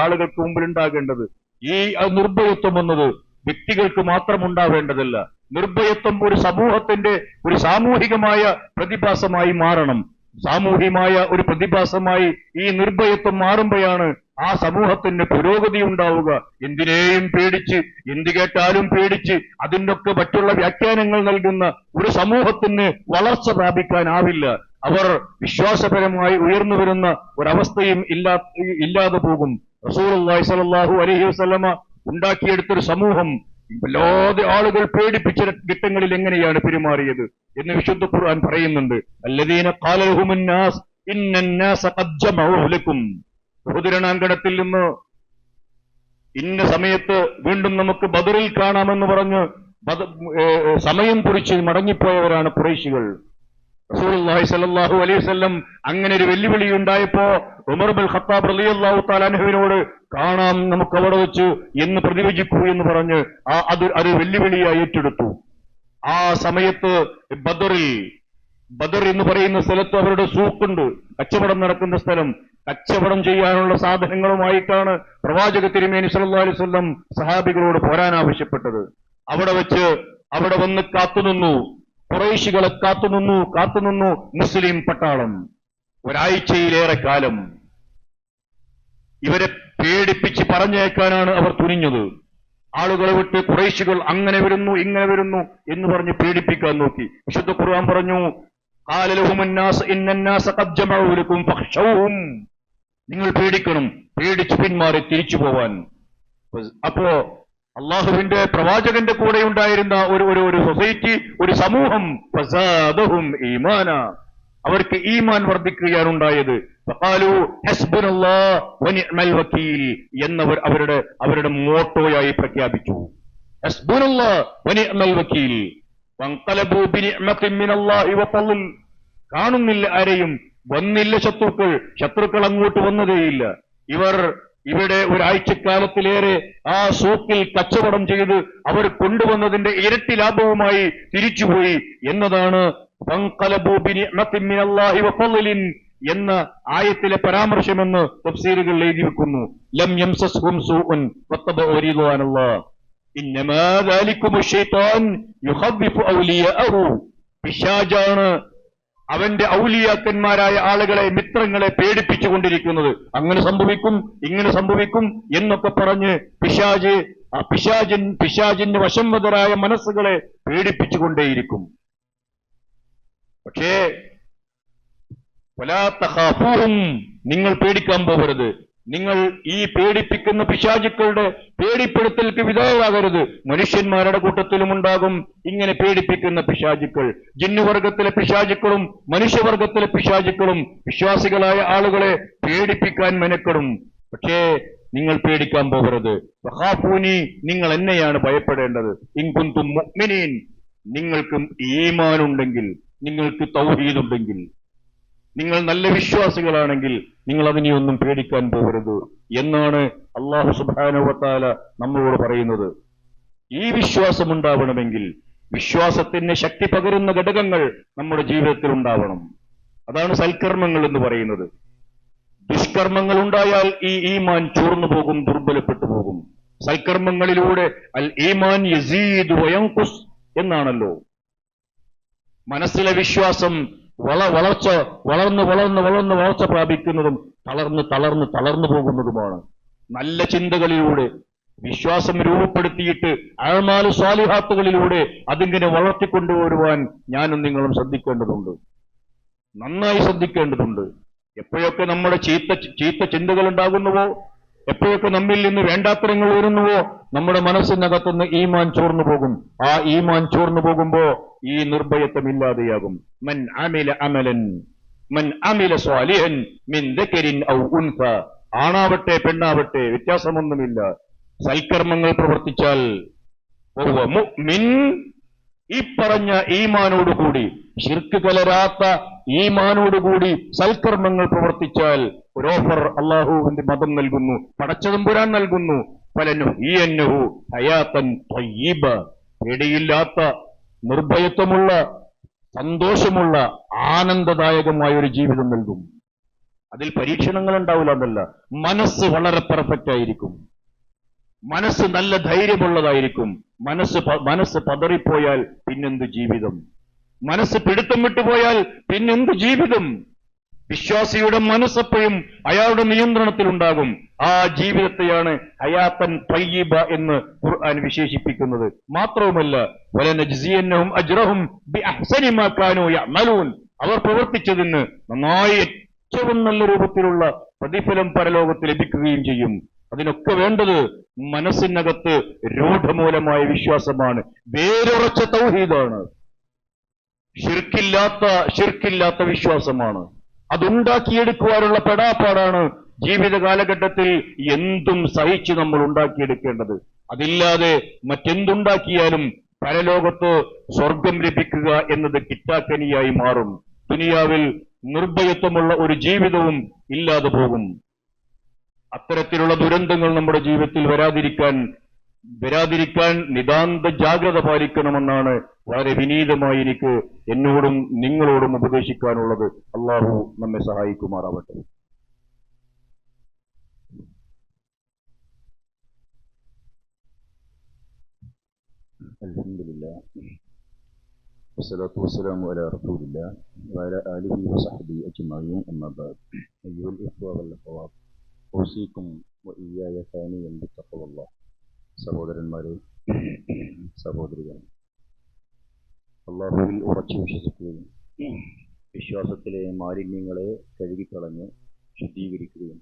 ആളുകൾക്ക് മുമ്പിൽ ഉണ്ടാകേണ്ടത്. ഈ നിർഭയത്വം എന്നത് വ്യക്തികൾക്ക് മാത്രം ഉണ്ടാവേണ്ടതല്ല. നിർഭയത്വം ഒരു സമൂഹത്തിന്റെ ഒരു സാമൂഹികമായ പ്രതിഭാസമായി മാറണം. സാമൂഹികമായ ഒരു പ്രതിഭാസമായി ഈ നിർഭയത്വം മാറുമ്പോഴാണ് ആ സമൂഹത്തിന് പുരോഗതി ഉണ്ടാവുക. എന്തിനേയും പേടിച്ച്, എന്ത് കേട്ടാലും പേടിച്ച് അതിനൊക്കെ മറ്റുള്ള വ്യാഖ്യാനങ്ങൾ നൽകുന്ന ഒരു സമൂഹത്തിന് വളർച്ച പ്രാപിക്കാനാവില്ല. അവർ വിശ്വാസപരമായി ഉയർന്നു വരുന്ന ഒരവസ്ഥയും ഇല്ലാതെ പോകും. റസൂലുള്ളാഹി സ്വല്ലല്ലാഹു അലൈഹി വസല്ലമ ഉണ്ടാക്കിയെടുത്തൊരു സമൂഹം വല്ലാതെ ആളുകൾ പേടിപ്പിച്ച ഘട്ടങ്ങളിൽ എങ്ങനെയാണ് പെരുമാറിയത് എന്ന് വിശുദ്ധ ഖുർആൻ പറയുന്നുണ്ട്. അല്ലദീന ഖാല ലഹുമുന്നാസ് ഇന്നന്നാസ ഖദ് ജമഉ ലക്കും. ബദറിനാങ്കണത്തിൽ നിന്ന് ഇന്ന സമയത്ത് വീണ്ടും നമുക്ക് ബദറിൽ കാണാമെന്ന് പറഞ്ഞ് സമയം കുറിച്ച് മടങ്ങിപ്പോയവരാണ് ഖുറൈശികൾ. റസൂലുള്ളാഹി സ്വല്ലല്ലാഹു അലൈഹി വസല്ലം അങ്ങനെ ഒരു വെല്ലുവിളി ഉണ്ടായപ്പോ ഉമർ ഇബ്നുൽ ഖത്താബ് റളിയല്ലാഹു തആല അൻഹുവിനോട് കാണാം നമുക്ക് അവിടെ വെച്ച് എന്ന് പ്രതിവചിക്കൂ എന്ന് പറഞ്ഞ് അത് വെല്ലുവിളിയായി ഏറ്റെടുത്തു. ആ സമയത്ത് ബദർ എന്ന് പറയുന്ന സ്ഥലത്ത് അവരുടെ സൂക്കുണ്ട്, കച്ചവടം നടക്കുന്ന സ്ഥലം. കച്ചവടം ചെയ്യാനുള്ള സാധനങ്ങളുമായിട്ടാണ് പ്രവാചക തിരുമേനി സല്ലല്ലാഹു അലൈഹി വസല്ലം സഹാബികളോട് പോരാൻ ആവശ്യപ്പെട്ടത്. അവിടെ വന്ന് കാത്തുനിന്നു, ഖുറൈശികളെ കാത്തുനിന്നു മുസ്ലിം പട്ടാളം. ഒരാഴ്ചയിലേറെ കാലം ഇവരെ പേടിപ്പിച്ച് പറഞ്ഞേക്കാനാണ് അവർ തുനിഞ്ഞത്. ആളുകളെ വിട്ട് ഖുറൈശികൾ അങ്ങനെ വരുന്നു ഇങ്ങനെ വരുന്നു എന്ന് പറഞ്ഞ് പേടിപ്പിക്കാൻ നോക്കി. വിശുദ്ധ ഖുർആൻ പറഞ്ഞു, ഖാല ലഹുമുന്നാസ് ഇന്നന്നാസ ഖദ് ജമഉ ലക്കും ഫഖ്ശൗഹും. നിങ്ങൾ പേടിക്കണം, പേടിച്ച് പിന്മാറി തിരിച്ചു പോവാൻ. അപ്പോ അള്ളാഹുവിന്റെ പ്രവാചകന്റെ കൂടെ ഉണ്ടായിരുന്ന ഒരു സൊസൈറ്റി, ഒരു സമൂഹം, ഫസാദഹും ഈമാന, അവർക്ക് ഈമാൻ വർദ്ധിക്കുകയാണ് ഉണ്ടായത്. ഫഖാലു ഹസ്ബുനല്ലാഹ് വനിഅ്മൽ വകീൽ എന്നവർ അവരുടെ മോട്ടോയായി പ്രഖ്യാപിച്ചു. ഹസ്ബുനല്ലാഹ് വനിഅ്മൽ വകീൽ. വൻഖലബു ബിനിഅ്മത്തിൻ മിനല്ലാഹി വഫളൽ. കാണുന്നില്ല ആരെയും, വന്നില്ല ശത്രുക്കൾ അങ്ങോട്ട് വന്നതേയില്ല. ഇവർ ഇവിടെ ഒരാഴ്ചക്കാലത്തിലേറെ ആ സൂക്കിൽ കച്ചവടം ചെയ്ത് അവർ കൊണ്ടുവന്നതിന്റെ ഇരട്ടി ലാഭവുമായി തിരിച്ചുപോയി എന്നതാണ് എന്ന ആയത്തിലെ പരാമർശമെന്ന് തഫ്സീറുകൾ എഴുതി വെക്കുന്നു. ലം യംസസ്ഹും സൂഉൻ വത്തബഉ റിദ്വാനല്ലാഹ് ഇന്നമാ ദാലികുമു ശൈത്താൻ യുഖവ്വിഫു ഔലിയാഅഹു. പിശാചാണ് അവന്റെ ഔലിയാക്കന്മാരായ ആളുകളെ, മിത്രങ്ങളെ പേടിപ്പിച്ചുകൊണ്ടിരിക്കുന്നത്. അങ്ങനെ സംഭവിക്കും, ഇങ്ങനെ സംഭവിക്കും എന്നൊക്കെ പറഞ്ഞ് പിശാചിന്റെ വശംവദരായ മനസ്സുകളെ പേടിപ്പിച്ചുകൊണ്ടേയിരിക്കും. പക്ഷേ വലാ തഖാഫൂഹും, നിങ്ങൾ പേടിക്കാൻ പോകരുത്. നിങ്ങൾ ഈ പേടിപ്പിക്കുന്ന പിശാചുക്കളുടെ പേടിപ്പെടുത്തൽക്ക് വിധേയരാകരുത്. മനുഷ്യന്മാരുടെ കൂട്ടത്തിലും ഉണ്ടാകും ഇങ്ങനെ പേടിപ്പിക്കുന്ന പിശാചുക്കൾ. ജിന്നുവർഗത്തിലെ പിശാചുക്കളും മനുഷ്യവർഗത്തിലെ പിശാചുക്കളും വിശ്വാസികളായ ആളുകളെ പേടിപ്പിക്കാൻ മെനക്കെടും. പക്ഷേ നിങ്ങൾ പേടിക്കാൻ പോകരുത്. വഖാഫൂനി, നിങ്ങൾ എന്നെയാണ് ഭയപ്പെടേണ്ടത്. ഇൻ കുൻതും മുഅ്മിനീൻ, നിങ്ങൾക്ക് ഈമാനുണ്ടെങ്കിൽ, നിങ്ങൾക്ക് തൗഹീദുണ്ടെങ്കിൽ, നിങ്ങൾ നല്ല വിശ്വാസികളാണെങ്കിൽ നിങ്ങൾ അതിനെയൊന്നും പേടിക്കാൻ പോകരുത് എന്നാണ് അല്ലാഹു സുബ്ഹാനഹു വ തആല നമ്മളോട് പറയുന്നത്. ഈ വിശ്വാസം ഉണ്ടാവണമെങ്കിൽ വിശ്വാസത്തിന് ശക്തി പകരുന്ന ഘടകങ്ങൾ നമ്മുടെ ജീവിതത്തിൽ ഉണ്ടാവണം. അതാണ് സൽക്കർമ്മങ്ങൾ എന്ന് പറയുന്നത്. ദുഷ്കർമ്മങ്ങൾ ഉണ്ടായാൽ ഈ ഈമാൻ ചോർന്നു പോകും, ദുർബലപ്പെട്ടു പോകും. സൽക്കർമ്മങ്ങളിലൂടെ അൽ ഈമാൻ യസീദു വയൻഖുസ് എന്നാണല്ലോ. മനസ്സിലെ വിശ്വാസം വളർന്ന് പ്രാപിക്കുന്നതും തളർന്നു പോകുന്നതുമാണ്. നല്ല ചിന്തകളിലൂടെ വിശ്വാസം രൂപപ്പെടുത്തിയിട്ട് അഅ്മാലു സ്വാലിഹാത്തുകളിലൂടെ അതിങ്ങനെ വളർത്തിക്കൊണ്ടുവരുവാൻ ഞാനും നിങ്ങളും ശ്രദ്ധിക്കേണ്ടതുണ്ട്, നന്നായി ശ്രദ്ധിക്കേണ്ടതുണ്ട്. എപ്പോഴൊക്കെ നമ്മുടെ ചീത്ത ചിന്തകൾ ഉണ്ടാകുന്നുവോ, എപ്പോഴൊക്കെ നമ്മിൽ നിന്ന് വേണ്ടാത്തരങ്ങൾ വരുന്നുവോ, നമ്മുടെ മനസ്സിനകത്തുനിന്ന് ഈമാൻ ചോർന്നു പോകും. ആ ഈമാൻ ചോർന്നു പോകുമ്പോ ഈ നിർഭയത്വം ഇല്ലാതെയാകും. മൻ അമില സ്വാലിഹൻ മിൻ ദക്കരിൻ ഔ ഉൻസ, ആണാവട്ടെ പെണ്ണാവട്ടെ വ്യത്യാസമൊന്നുമില്ല, സൽക്കർമ്മങ്ങൾ പ്രവർത്തിച്ചാൽ മുഅ്മിൻ, ഈ പറഞ്ഞ ഈമാനോടുകൂടി, ശിർക്ക് കലരാത്ത ഈമാനോടുകൂടി സൽക്കർമ്മങ്ങൾ പ്രവർത്തിച്ചാൽ ഒരു ഓഫർ അള്ളാഹുവിന്റെ മതം നൽകുന്നു, പടച്ചതമ്പുരാൻ നൽകുന്നു. ഫലനുഹ്യിയന്നഹു ഹയാത്തൻ ത്വയ്യിബ, പേടിയില്ലാത്ത, നിർഭയത്വമുള്ള, സന്തോഷമുള്ള, ആനന്ദദായകമായ ഒരു ജീവിതം നൽകും. അതിൽ പരീക്ഷണങ്ങൾ ഉണ്ടാവില്ല എന്നല്ല, മനസ്സ് വളരെ പെർഫെക്റ്റ് ആയിരിക്കും, മനസ്സ് നല്ല ധൈര്യമുള്ളതായിരിക്കും. മനസ്സ് പതറിപ്പോയാൽ പിന്നെന്ത് ജീവിതം? മനസ്സ് പിടുത്തം വിട്ടുപോയാൽ പിന്നെന്ത് ജീവിതം? വിശ്വാസിയുടെ മനസ്സെപ്പോഴും അയാളുടെ നിയന്ത്രണത്തിലുണ്ടാകും. ആ ജീവിതത്തെയാണ് ഹയാത്തൻ ത്വയ്യിബ എന്ന് ഖുർആൻ വിശേഷിപ്പിക്കുന്നത്. മാത്രവുമല്ല, വലനജ്സിയന്നഹും അജ്റഹും ബിഅഹ്സനി മാ കാനൂ യഅമലൂൻ, അവർ പ്രവർത്തിച്ചതിന് നന്നായി ഏറ്റവും നല്ല രൂപത്തിലുള്ള പ്രതിഫലം പരലോകത്ത് ലഭിക്കുകയും ചെയ്യും. അതിനൊക്കെ വേണ്ടത് മനസ്സിനകത്ത് രൂഢമൂലമായ വിശ്വാസമാണ്, വേരുറച്ച തൗഹീദാണ്, ശിർക്കില്ലാത്ത വിശ്വാസമാണ്. അതുണ്ടാക്കിയെടുക്കുവാനുള്ള പെടാപ്പാടാണ് ജീവിത കാലഘട്ടത്തിൽ എന്തും സഹിച്ച് നമ്മൾ ഉണ്ടാക്കിയെടുക്കേണ്ടത്. അതില്ലാതെ മറ്റെന്തുണ്ടാക്കിയാലും പരലോകത്ത് സ്വർഗം ലഭിക്കുക എന്നത് കിട്ടാക്കനിയായി മാറും. ദുനിയാവിൽ നിർഭയത്വമുള്ള ഒരു ജീവിതവും ഇല്ലാതെ പോകും. അത്തരത്തിലുള്ള ദുരന്തങ്ങൾ നമ്മുടെ ജീവിതത്തിൽ വരാതിരിക്കാൻ നിതാന്ത ജാഗ്രത പാലിക്കണമെന്നാണ് വളരെ വിനീതമായി എനിക്ക് എന്നോടും നിങ്ങളോടും ഉപദേശിക്കാനുള്ളത്. അള്ളാഹു നമ്മെ സഹായിക്കുമാറാവട്ടെ. അൽഹംദുലില്ലാഹ് വസ്സലാത്തു വസ്സലാമു അലാ റസൂലില്ലാഹ് വഅലാ ആലിഹി വസഹ്ബിഹി അജ്മഈൻ. അമ്മാ ബഅദ്. അയ്യുഹൽ ഇഖ്വ വൽ അഖവാത്ത്, ഊസീകും വഇയ്യായ സാനിയൻ ബിത്തഖ്വല്ലാഹ്. സഹോദരന്മാരെ, സഹോദരികളെ, അള്ളാഹുവിൽ ഉറച്ചു വിശ്വസിക്കുകയും വിശ്വാസത്തിലെ മാലിന്യങ്ങളെ കഴുകിക്കളഞ്ഞ് ശുദ്ധീകരിക്കുകയും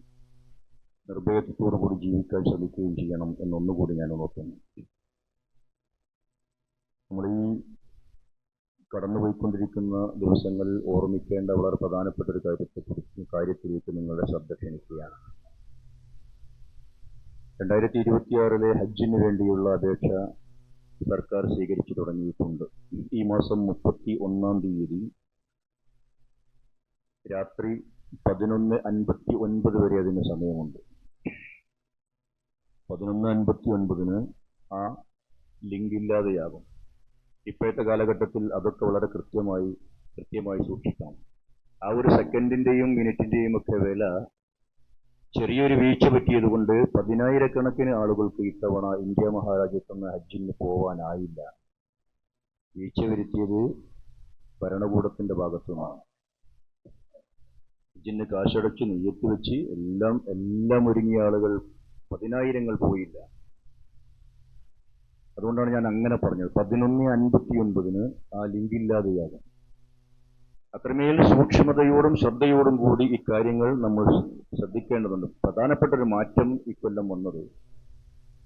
നിർഭയത്വത്തോടുകൂടി ജീവിക്കാൻ ശ്രമിക്കുകയും ചെയ്യണം എന്നൊന്നുകൂടി ഞാൻ ഉണർത്തുന്നു. നമ്മൾ ഈ കടന്നുപോയിക്കൊണ്ടിരിക്കുന്ന ദിവസങ്ങളിൽ ഓർമ്മിക്കേണ്ട വളരെ പ്രധാനപ്പെട്ട ഒരു കാര്യത്തിലേക്ക് നിങ്ങളുടെ ശ്രദ്ധ ക്ഷണിക്കുകയാണ്. 2026 ഹജ്ജിന് വേണ്ടിയുള്ള അപേക്ഷ സർക്കാർ സ്വീകരിച്ചു തുടങ്ങിയിട്ടുണ്ട്. ഈ മാസം 31-ാം തീയതി രാത്രി 11:59 വരെ അതിന് സമയമുണ്ട്. 11:59 ആ ലിങ്ക് ഇല്ലാതെയാകും. ഇപ്പോഴത്തെ കാലഘട്ടത്തിൽ അതൊക്കെ വളരെ കൃത്യമായി സൂക്ഷിക്കണം. ആ ഒരു സെക്കൻഡിന്റെയും മിനിറ്റിന്റെയും ഒക്കെ വില ചെറിയൊരു വീഴ്ച പറ്റിയതുകൊണ്ട് 10,000-കണക്കിന് ആളുകൾക്ക് ഇത്തവണ ഇന്ത്യ മഹാരാജ്യത്തുനിന്ന് ഹജ്ജിന് പോവാനായില്ല. വീഴ്ച വരുത്തിയത് ഭരണകൂടത്തിന്റെ ഭാഗത്തുനിന്നാണ്. ഹജ്ജിന് കാശടച്ച് നെയ്യത്ത് വെച്ച് എല്ലാം ഒരുങ്ങിയ ആളുകൾ 10,000 പോയില്ല. അതുകൊണ്ടാണ് ഞാൻ അങ്ങനെ പറഞ്ഞത്. 11:59 ആ ലിങ്ക് ഇല്ലാതെയാകും. അത്രമേൽ സൂക്ഷ്മതയോടും ശ്രദ്ധയോടും കൂടി ഇക്കാര്യങ്ങൾ നമ്മൾ ശ്രദ്ധിക്കേണ്ടതുണ്ട്. പ്രധാനപ്പെട്ട ഒരു മാറ്റം ഇക്കൊല്ലം വന്നത്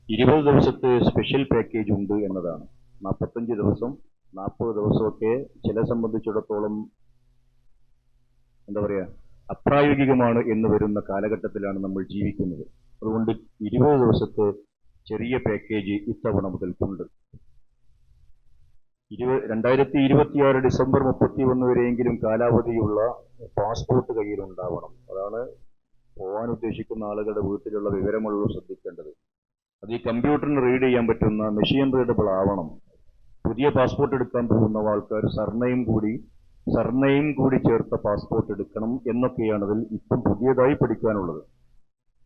20 ദിവസത്തെ സ്പെഷ്യൽ പാക്കേജ് ഉണ്ട് എന്നതാണ്. 45 ദിവസം 40 ദിവസമൊക്കെ ചില സംബന്ധിച്ചിടത്തോളം അപ്രായോഗികമാണ് എന്ന് വരുന്ന കാലഘട്ടത്തിലാണ് നമ്മൾ ജീവിക്കുന്നത്. അതുകൊണ്ട് 20 ദിവസത്തെ ചെറിയ പാക്കേജ് ഇത്തവണ മുതൽക്കുണ്ട്. 2026 ഡിസംബർ 31 വരെയെങ്കിലും കാലാവധിയുള്ള പാസ്പോർട്ട് കയ്യിലുണ്ടാവണം. അതാണ് പോകാൻ ഉദ്ദേശിക്കുന്ന ആളുകളുടെ വീട്ടിലുള്ള വിവരമുള്ളവർ ശ്രദ്ധിക്കേണ്ടത്. അത് ഈ കമ്പ്യൂട്ടറിന് റീഡ് ചെയ്യാൻ പറ്റുന്ന മെഷീൻ റീഡബിൾ ആവണം. പുതിയ പാസ്പോർട്ട് എടുക്കാൻ പോകുന്ന ആൾക്കാർ സർനെയിം കൂടി ചേർത്ത പാസ്പോർട്ട് എടുക്കണം എന്നൊക്കെയാണ് അതിൽ ഇപ്പം പുതിയതായി പഠിക്കാനുള്ളത്.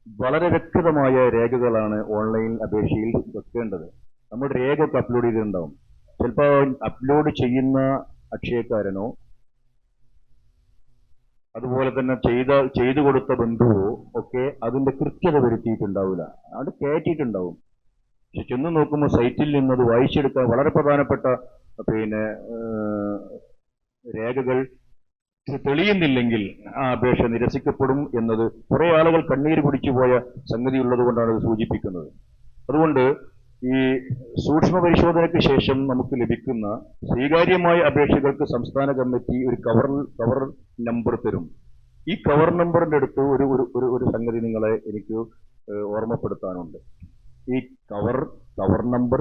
വളരെ വ്യക്തമായ രേഖകളാണ് ഓൺലൈൻ അപേക്ഷയിൽ വെക്കേണ്ടത്. നമ്മൾ രേഖയൊക്കെ അപ്ലോഡ് ചെയ്തിട്ടുണ്ടാവും. ചിലപ്പോൾ അപ്ലോഡ് ചെയ്യുന്ന അക്ഷയക്കാരനോ അതുപോലെ തന്നെ ചെയ്തു കൊടുത്ത ബന്ധുവോ ഒക്കെ അതിന്റെ കൃത്യത വരുത്തിയിട്ടുണ്ടാവില്ല. അത് കയറ്റിയിട്ടുണ്ടാവും. പക്ഷെ ചെന്ന് നോക്കുമ്പോൾ സൈറ്റിൽ നിന്നത് വായിച്ചെടുക്കാൻ വളരെ പ്രധാനപ്പെട്ട രേഖകൾ തെളിയുന്നില്ലെങ്കിൽ ആ അപേക്ഷ നിരസിക്കപ്പെടും എന്നത് കുറെ ആളുകൾ കണ്ണീര് കുടിച്ചു പോയ സംഗതി ഉള്ളത് കൊണ്ടാണ് അത് സൂചിപ്പിക്കുന്നത്. അതുകൊണ്ട് ഈ സൂക്ഷ്മ പരിശോധനയ്ക്ക് ശേഷം നമുക്ക് ലഭിക്കുന്ന സ്വീകാര്യമായ അപേക്ഷകൾക്ക് സംസ്ഥാന കമ്മിറ്റി ഒരു കവർ നമ്പർ തരും. ഈ കവർ നമ്പറിന്റെ അടുത്ത് ഒരു സംഗതി എനിക്ക് ഓർമ്മപ്പെടുത്താനുണ്ട്. ഈ കവർ നമ്പർ,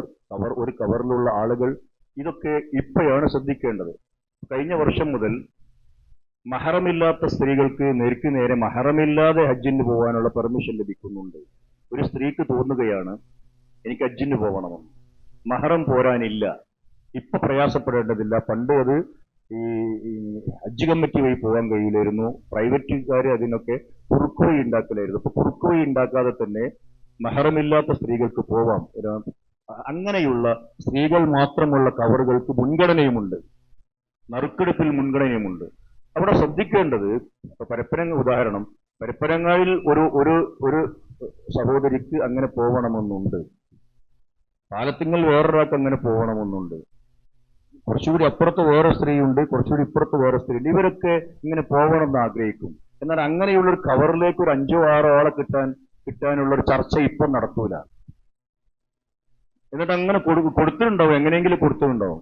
ഒരു കവറിലുള്ള ആളുകൾ, ഇതൊക്കെ ഇപ്പോഴാണ് ശ്രദ്ധിക്കേണ്ടത്. കഴിഞ്ഞ വർഷം മുതൽ മഹറമില്ലാത്ത സ്ത്രീകൾക്ക് നേർക്ക് നേരെ മഹറമില്ലാതെ ഹജ്ജിന് പോകാനുള്ള പെർമിഷൻ ലഭിക്കുന്നുണ്ട്. ഒരു സ്ത്രീക്ക് തോന്നുകയാണ് എനിക്ക് ഹജ്ജിന് പോകണമെന്ന്, മഹറം പോരാനില്ല, ഇപ്പൊ പ്രയാസപ്പെടേണ്ടതില്ല. പണ്ട് അത് ഈ ഹജ്ജ് കമ്മിറ്റി വഴി പോകാൻ കഴിയില്ലായിരുന്നു. പ്രൈവറ്റുകാർ അതിനൊക്കെ കുറുക്കുവഴി ഉണ്ടാക്കലായിരുന്നു. ഇപ്പൊ കുറുക്കുവഴി ഉണ്ടാക്കാതെ തന്നെ മഹറമില്ലാത്ത സ്ത്രീകൾക്ക് പോവാം. അങ്ങനെയുള്ള സ്ത്രീകൾ മാത്രമുള്ള കവറുകൾക്ക് മുൻഗണനയുമുണ്ട്, നറുക്കെടുപ്പിൽ മുൻഗണനയുമുണ്ട്. അവിടെ ശ്രദ്ധിക്കേണ്ടത്, ഉദാഹരണം പരപ്പരങ്ങായിൽ ഒരു സഹോദരിക്ക് അങ്ങനെ പോകണമെന്നുണ്ട്, പാലത്തിങ്ങൽ വേറൊരാൾക്ക് അങ്ങനെ പോകണമെന്നുണ്ട്, കുറച്ചുകൂടി അപ്പുറത്ത് വേറെ സ്ത്രീയുണ്ട്, കുറച്ചുകൂടി ഇപ്പുറത്ത് വേറെ സ്ത്രീയുണ്ട്. ഇവരൊക്കെ ഇങ്ങനെ പോകണമെന്ന് ആഗ്രഹിക്കും. എന്നാൽ അങ്ങനെയുള്ളൊരു കവറിലേക്ക് ഒരു 5-6 ആളെ കിട്ടാൻ കിട്ടാനുള്ള ഒരു ചർച്ച ഇപ്പം നടത്തൂല. എന്നിട്ട് അങ്ങനെ കൊടുത്തിട്ടുണ്ടാവും, എങ്ങനെയെങ്കിലും കൊടുത്തിട്ടുണ്ടാവും.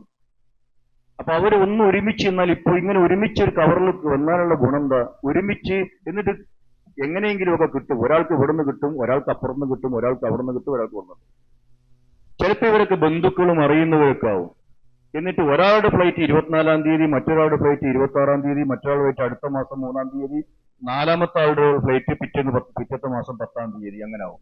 അപ്പൊ അവര് ഒന്ന് ഒരുമിച്ച് എന്നാൽ ഇപ്പൊ ഇങ്ങനെ ഒരുമിച്ച് ഒരു കവറിൽ വന്നാലുള്ള ഗുണം എന്താ? ഒരുമിച്ച് എന്നിട്ട് എങ്ങനെയെങ്കിലുമൊക്കെ കിട്ടും. ഒരാൾക്ക് ഇവിടുന്ന് കിട്ടും, ഒരാൾക്ക് അപ്പുറത്ത് കിട്ടും, ഒരാൾക്ക് അവിടുന്ന് കിട്ടും, ഒരാൾക്ക് ഇവിടുന്ന്. ചിലപ്പോൾ ഇവരൊക്കെ ബന്ധുക്കളും അറിയുന്നവരൊക്കെ ആവും. എന്നിട്ട് ഒരാളുടെ ഫ്ലൈറ്റ് 24-ാം തീയതി, മറ്റൊരാളുടെ ഫ്ലൈറ്റ് 26-ാം തീയതി, മറ്റൊരാളുടെ ഫ്ലൈറ്റ് അടുത്ത മാസം 3-ാം തീയതി, നാലാമത്തെ ആളുടെ ഫ്ലൈറ്റ് പിറ്റത്തെ മാസം 10-ാം തീയതി, അങ്ങനെ ആവും.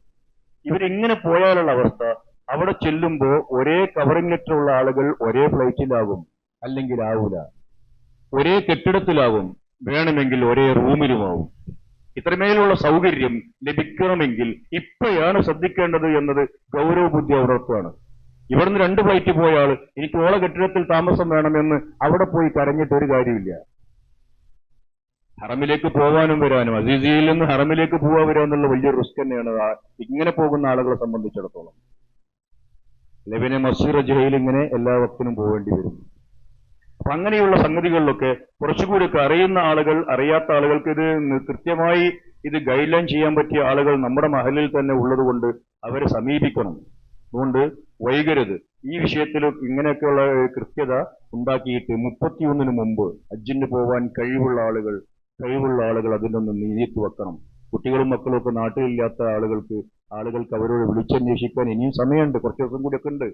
ഇവരിങ്ങനെ പോയാലുള്ള അവസ്ഥ, അവിടെ ചെല്ലുമ്പോ ഒരേ കവറിംഗ് ലെറ്റർ ഉള്ള ആളുകൾ ഒരേ ഫ്ലൈറ്റിലാകും, അല്ലെങ്കിൽ ആവൂല. ഒരേ കെട്ടിടത്തിലാകും, വേണമെങ്കിൽ ഒരേ റൂമിലുമാവും. ഇത്രമേലുള്ള സൗകര്യം ലഭിക്കണമെങ്കിൽ ഇപ്പോഴാണ് ശ്രദ്ധിക്കേണ്ടത് എന്നത് ഗൗരവ ബുദ്ധി ഉണർത്തുകയാണ്. ഇവിടുന്ന് 2 ഫ്ലൈറ്റ് പോയ ആള് എനിക്ക് ഓളെ കെട്ടിടത്തിൽ താമസം വേണമെന്ന് അവിടെ പോയി കരഞ്ഞിട്ട് ഒരു കാര്യമില്ല. ഹറമിലേക്ക് പോകാനും വരാനും, അസീസിയയിൽ നിന്ന് ഹറമിലേക്ക് പോകാൻ വരിക എന്നുള്ള വലിയൊരു റിസ്ക് തന്നെയാണ് ഇങ്ങനെ പോകുന്ന ആളുകളെ സംബന്ധിച്ചിടത്തോളം. പിന്നെ മസ്ജിദ് ജഹയിൽ ഇങ്ങനെ എല്ലാ വക്തിനും പോകേണ്ടി വരും. അപ്പൊ അങ്ങനെയുള്ള സംഗതികളിലൊക്കെ കുറച്ചുകൂടിയൊക്കെ അറിയുന്ന ആളുകൾ, അറിയാത്ത ആളുകൾക്ക് ഇത് കൃത്യമായി ഇത് ഗൈഡ് ലൈൻ ചെയ്യാൻ പറ്റിയ ആളുകൾ നമ്മുടെ മഹലിൽ തന്നെ ഉള്ളത് കൊണ്ട് അവരെ സമീപിക്കണം. അതുകൊണ്ട് വൈകരുത്. ഈ വിഷയത്തിൽ ഇങ്ങനെയൊക്കെയുള്ള കൃത്യത ഉണ്ടാക്കിയിട്ട് 31-ന് മുമ്പ് ഹജ്ജിന് പോകാൻ കഴിവുള്ള ആളുകൾ അതിനൊന്ന് നീതി വെക്കണം. കുട്ടികളും മക്കളും ഒക്കെ നാട്ടിലില്ലാത്ത ആളുകൾക്ക് അവരോട് വിളിച്ചന്വേഷിക്കാൻ ഇനിയും സമയമുണ്ട്, കുറച്ച് ദിവസം കൂടിയൊക്കെ ഉണ്ട്.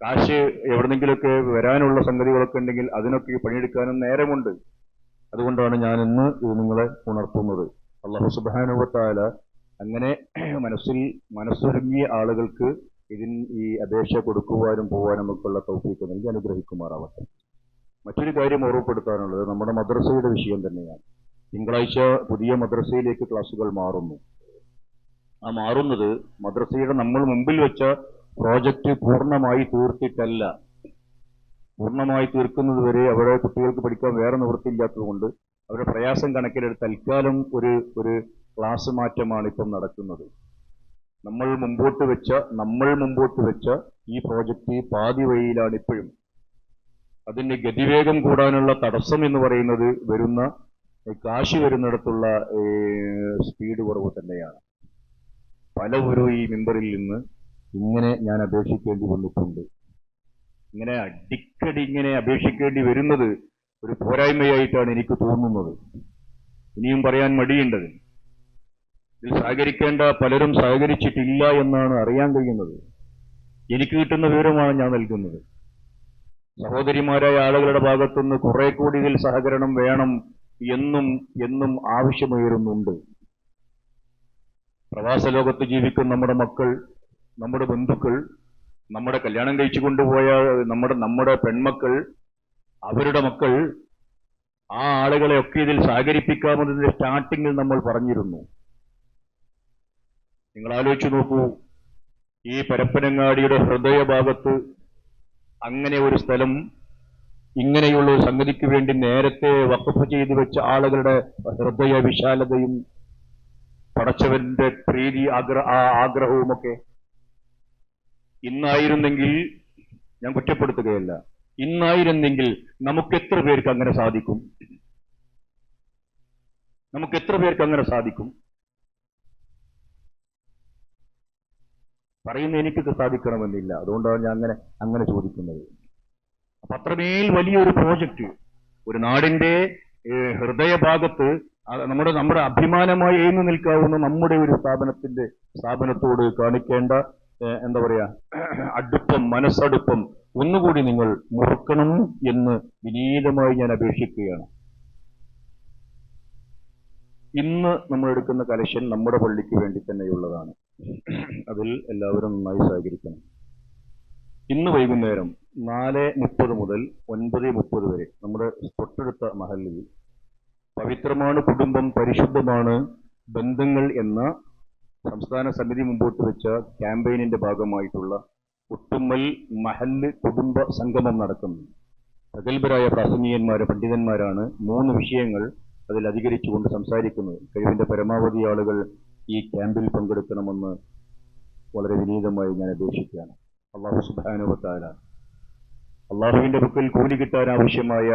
കാശ് എവിടെന്നെങ്കിലുമൊക്കെ വരാനുള്ള സംഗതികളൊക്കെ ഉണ്ടെങ്കിൽ അതിനൊക്കെ പണിയെടുക്കാനും നേരമുണ്ട്. അതുകൊണ്ടാണ് ഞാൻ ഇന്ന് നിങ്ങളെ ഉണർത്തുന്നത്. അല്ലാഹു സുബ്ഹാനഹു വ തആല അങ്ങനെ മനസ്സൊരുങ്ങിയ ആളുകൾക്ക് ഈ അപേക്ഷ കൊടുക്കുവാനും പോകാനും ഒക്കെയുള്ള തൗഫീഖ് നൽകി അനുഗ്രഹിക്കുമാറാവട്ടെ. മറ്റൊരു കാര്യം ഓർമ്മപ്പെടുത്താനുള്ളത് നമ്മുടെ മദ്രസയുടെ വിഷയം തന്നെയാണ്. തിങ്കളാഴ്ച പുതിയ മദ്രസയിലേക്ക് ക്ലാസുകൾ മാറുന്നു. ആ മാറുന്നത് മദ്രസയുടെ നമ്മൾ മുമ്പിൽ വെച്ച പ്രോജക്റ്റ് പൂർണ്ണമായി തീർത്തിട്ടല്ല. പൂർണ്ണമായി തീർക്കുന്നത് വരെ അവിടെ കുട്ടികൾക്ക് പഠിക്കാൻ വേറെ നിവൃത്തിയില്ലാത്തതുകൊണ്ട് അവരുടെ പ്രയാസം കണക്കിലെടുത്ത് തൽക്കാലം ഒരു ക്ലാസ് മാറ്റമാണ് ഇപ്പം നടക്കുന്നത്. നമ്മൾ മുമ്പോട്ട് വെച്ച ഈ പ്രോജക്റ്റ് പാതി വഴിയിലാണ് ഇപ്പോഴും. അതിന് ഗതിവേഗം കൂടാനുള്ള തടസ്സം എന്ന് പറയുന്നത് കാശ് വരുന്നിടത്തുള്ള സ്പീഡ് കുറവ് തന്നെയാണ്. പലവരും ഈ മെമ്പറിൽ നിന്ന് ഇങ്ങനെ ഞാൻ അപേക്ഷിക്കേണ്ടി വന്നിട്ടുണ്ട്. ഇങ്ങനെ അടിക്കടി ഇങ്ങനെ അപേക്ഷിക്കേണ്ടി വരുന്നത് ഒരു പോരായ്മയായിട്ടാണ് എനിക്ക് തോന്നുന്നത്. ഇനിയും പറയാൻ മടിയുണ്ടത്. ഇതിൽ സഹകരിക്കേണ്ട പലരും സഹകരിച്ചിട്ടില്ല എന്നാണ് അറിയാൻ കഴിയുന്നത്. എനിക്ക് കിട്ടുന്ന വിവരമാണ് ഞാൻ നൽകുന്നത്. സഹോദരിമാരായ ആളുകളുടെ ഭാഗത്തുനിന്ന് കുറെ കൂടി ഇതിൽ സഹകരണം വേണം എന്നും ആവശ്യമുയരുന്നുണ്ട്. പ്രവാസ ലോകത്ത് ജീവിക്കുന്ന നമ്മുടെ മക്കൾ, നമ്മുടെ ബന്ധുക്കൾ, നമ്മുടെ കല്യാണം കഴിച്ചു കൊണ്ടുപോയ നമ്മുടെ പെൺമക്കൾ, അവരുടെ മക്കൾ, ആ ആളുകളെയൊക്കെ ഇതിൽ സഹകരിപ്പിക്കാമെന്നതിന്റെ സ്റ്റാർട്ടിങ്ങിൽ നമ്മൾ പറഞ്ഞിരുന്നു. നിങ്ങൾ ആലോചിച്ചു നോക്കൂ, ഈ പരപ്പനങ്ങാടിയുടെ ഹൃദയഭാഗത്ത് അങ്ങനെ ഒരു സ്ഥലം, ഇങ്ങനെയുള്ള ഒരു സംഗതിക്ക് വേണ്ടി നേരത്തെ വഖഫ് ചെയ്തു വെച്ച ആളുകളുടെ ഹൃദയ വിശാലതയും പടച്ചവന്റെ പ്രീതി ആഗ്രഹവുമൊക്കെ ഇന്നായിരുന്നെങ്കിൽ, ഞാൻ കുറ്റപ്പെടുത്തുകയല്ല, ഇന്നായിരുന്നെങ്കിൽ നമുക്കെത്ര പേർക്ക് അങ്ങനെ സാധിക്കും? പറയുന്ന എനിക്കൊക്കെ സാധിക്കണമെന്നില്ല. അതുകൊണ്ടാണ് ഞാൻ അങ്ങനെ ചോദിക്കുന്നത്. അപ്പൊ അത്രമേൽ വലിയൊരു പ്രോജക്റ്റ് ഒരു നാടിന്റെ ഹൃദയഭാഗത്ത് നമ്മുടെ അഭിമാനമായി എഴുന്നു നിൽക്കാവുന്ന നമ്മുടെ ഒരു സ്ഥാപനത്തോട് കാണിക്കേണ്ട എന്താ പറയാ മനസ്സടുപ്പം ഒന്നുകൂടി നിങ്ങൾ മുറുക്കണം എന്ന് വിനീതമായി ഞാൻ അപേക്ഷിക്കുകയാണ്. ഇന്ന് നമ്മൾ എടുക്കുന്ന കലക്ഷൻ നമ്മുടെ പള്ളിക്ക് വേണ്ടി തന്നെയുള്ളതാണ്. അതിൽ എല്ലാവരും നന്നായി സഹകരിക്കണം. ഇന്ന് വൈകുന്നേരം 4:30 മുതൽ 9:30 വരെ നമ്മുടെ തൊട്ടടുത്ത മഹല്ലിൽ പവിത്രമാണ് കുടുംബം, പരിശുദ്ധമാണ് ബന്ധങ്ങൾ എന്ന സംസ്ഥാന സമിതി മുമ്പോട്ട് വെച്ച ക്യാമ്പയിനിന്റെ ഭാഗമായിട്ടുള്ള ഒട്ടുമ്മൽ മഹല്ല് കുടുംബ സംഗമം നടക്കുന്നു. പ്രഗത്ഭരായ പ്രാസംഗികന്മാര്, പണ്ഡിതന്മാരാണ് 3 വിഷയങ്ങൾ അതിൽ അധികരിച്ചുകൊണ്ട് സംസാരിക്കുന്നത്. കഴിവിന്റെ പരമാവധി ആളുകൾ ഈ ക്യാമ്പിൽ പങ്കെടുക്കണമെന്ന് വളരെ വിനീതമായി ഞാൻ അപേക്ഷിക്കുകയാണ്. അല്ലാഹു സുബ്ഹാനഹു വ തആല അള്ളാഹുവിന്റെ പക്കൽ കൂലി കിട്ടാൻ ആവശ്യമായ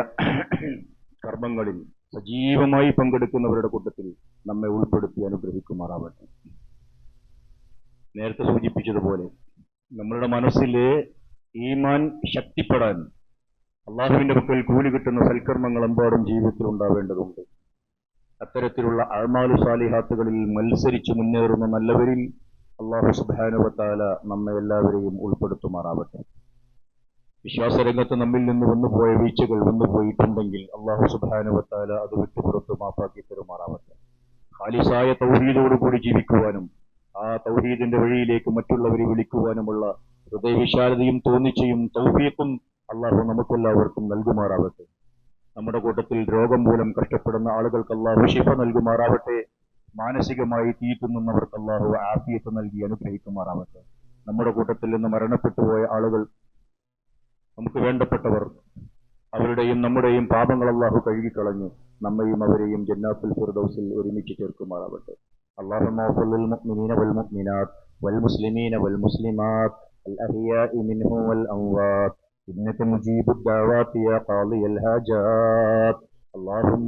കർമ്മങ്ങളിൽ സജീവമായി പങ്കെടുക്കുന്നവരുടെ കൂട്ടത്തിൽ നമ്മെ ഉൾപ്പെടുത്തി അനുഗ്രഹിക്കുമാറാവട്ടെ. നേരത്തെ സൂചിപ്പിച്ചതുപോലെ നമ്മളുടെ മനസ്സിലെ ഈമാൻ ശക്തിപ്പെടാൻ അള്ളാഹുവിന്റെ പക്കൽ കൂലി കിട്ടുന്ന സൽക്കർമ്മങ്ങൾ എമ്പാടും ജീവിതത്തിൽ ഉണ്ടാവേണ്ടതുണ്ട്. അത്തരത്തിലുള്ള അഅ്മാലു സാലിഹാത്തുകളിൽ മത്സരിച്ച് മുന്നേറുന്ന നല്ലവരിൽ അള്ളാഹു സുബ്ഹാനഹു വ തആല നമ്മെ എല്ലാവരെയും ഉൾപ്പെടുത്തുമാറാവട്ടെ. വിശ്വാസരംഗത്ത് നമ്മിൽ നിന്ന് വന്നുപോയ വീഴ്ചകൾ വന്നുപോയിട്ടുണ്ടെങ്കിൽ അള്ളാഹു സുബ്ഹാനഹു വ തആല അത് വിട്ടുപുറത്ത് മാപ്പാക്കി തരുമാറാവട്ടെ. ഖാലിസായ തൗഹീദോടുകൂടി ജീവിക്കുവാനും ആ തൗഹീദിന്റെ വഴിയിലേക്ക് മറ്റുള്ളവരെ വിളിക്കുവാനുമുള്ള ഹൃദയവിശാലതയും തോന്നിച്ചയും തൗഫീഖും അള്ളാഹു നമുക്കെല്ലാവർക്കും നൽകുമാറാവട്ടെ. നമ്മുടെ കൂട്ടത്തിൽ രോഗം മൂലം കഷ്ടപ്പെടുന്ന ആളുകൾക്ക് അള്ളാഹു ശിഫ നൽകുമാറാവട്ടെ. മാനസികമായി തീറ്റുന്നവർക്ക് അള്ളാഹു ആഫിയത്ത് നൽകി അനുഗ്രഹിക്കുമാറാവട്ടെ. നമ്മുടെ കൂട്ടത്തിൽ നിന്ന് മരണപ്പെട്ടുപോയ ആളുകൾ, നമുക്ക് വേണ്ടപ്പെട്ടവർ, അവരുടെയും നമ്മുടെയും പാപങ്ങൾ അള്ളാഹു കഴുകിക്കളഞ്ഞു നമ്മയും അവരെയും ജന്നാത്തുൽ ഫിർദൗസിൽ ഒരുമിച്ച് ചേർക്കുമാറാവട്ടെ. اللهم اغفر للمؤمنين والمؤمنات والمسلمين والمسلمات الأحياء منهم والأموات إنك مجيب الدعوات يا قاضي الحاجات. اللهم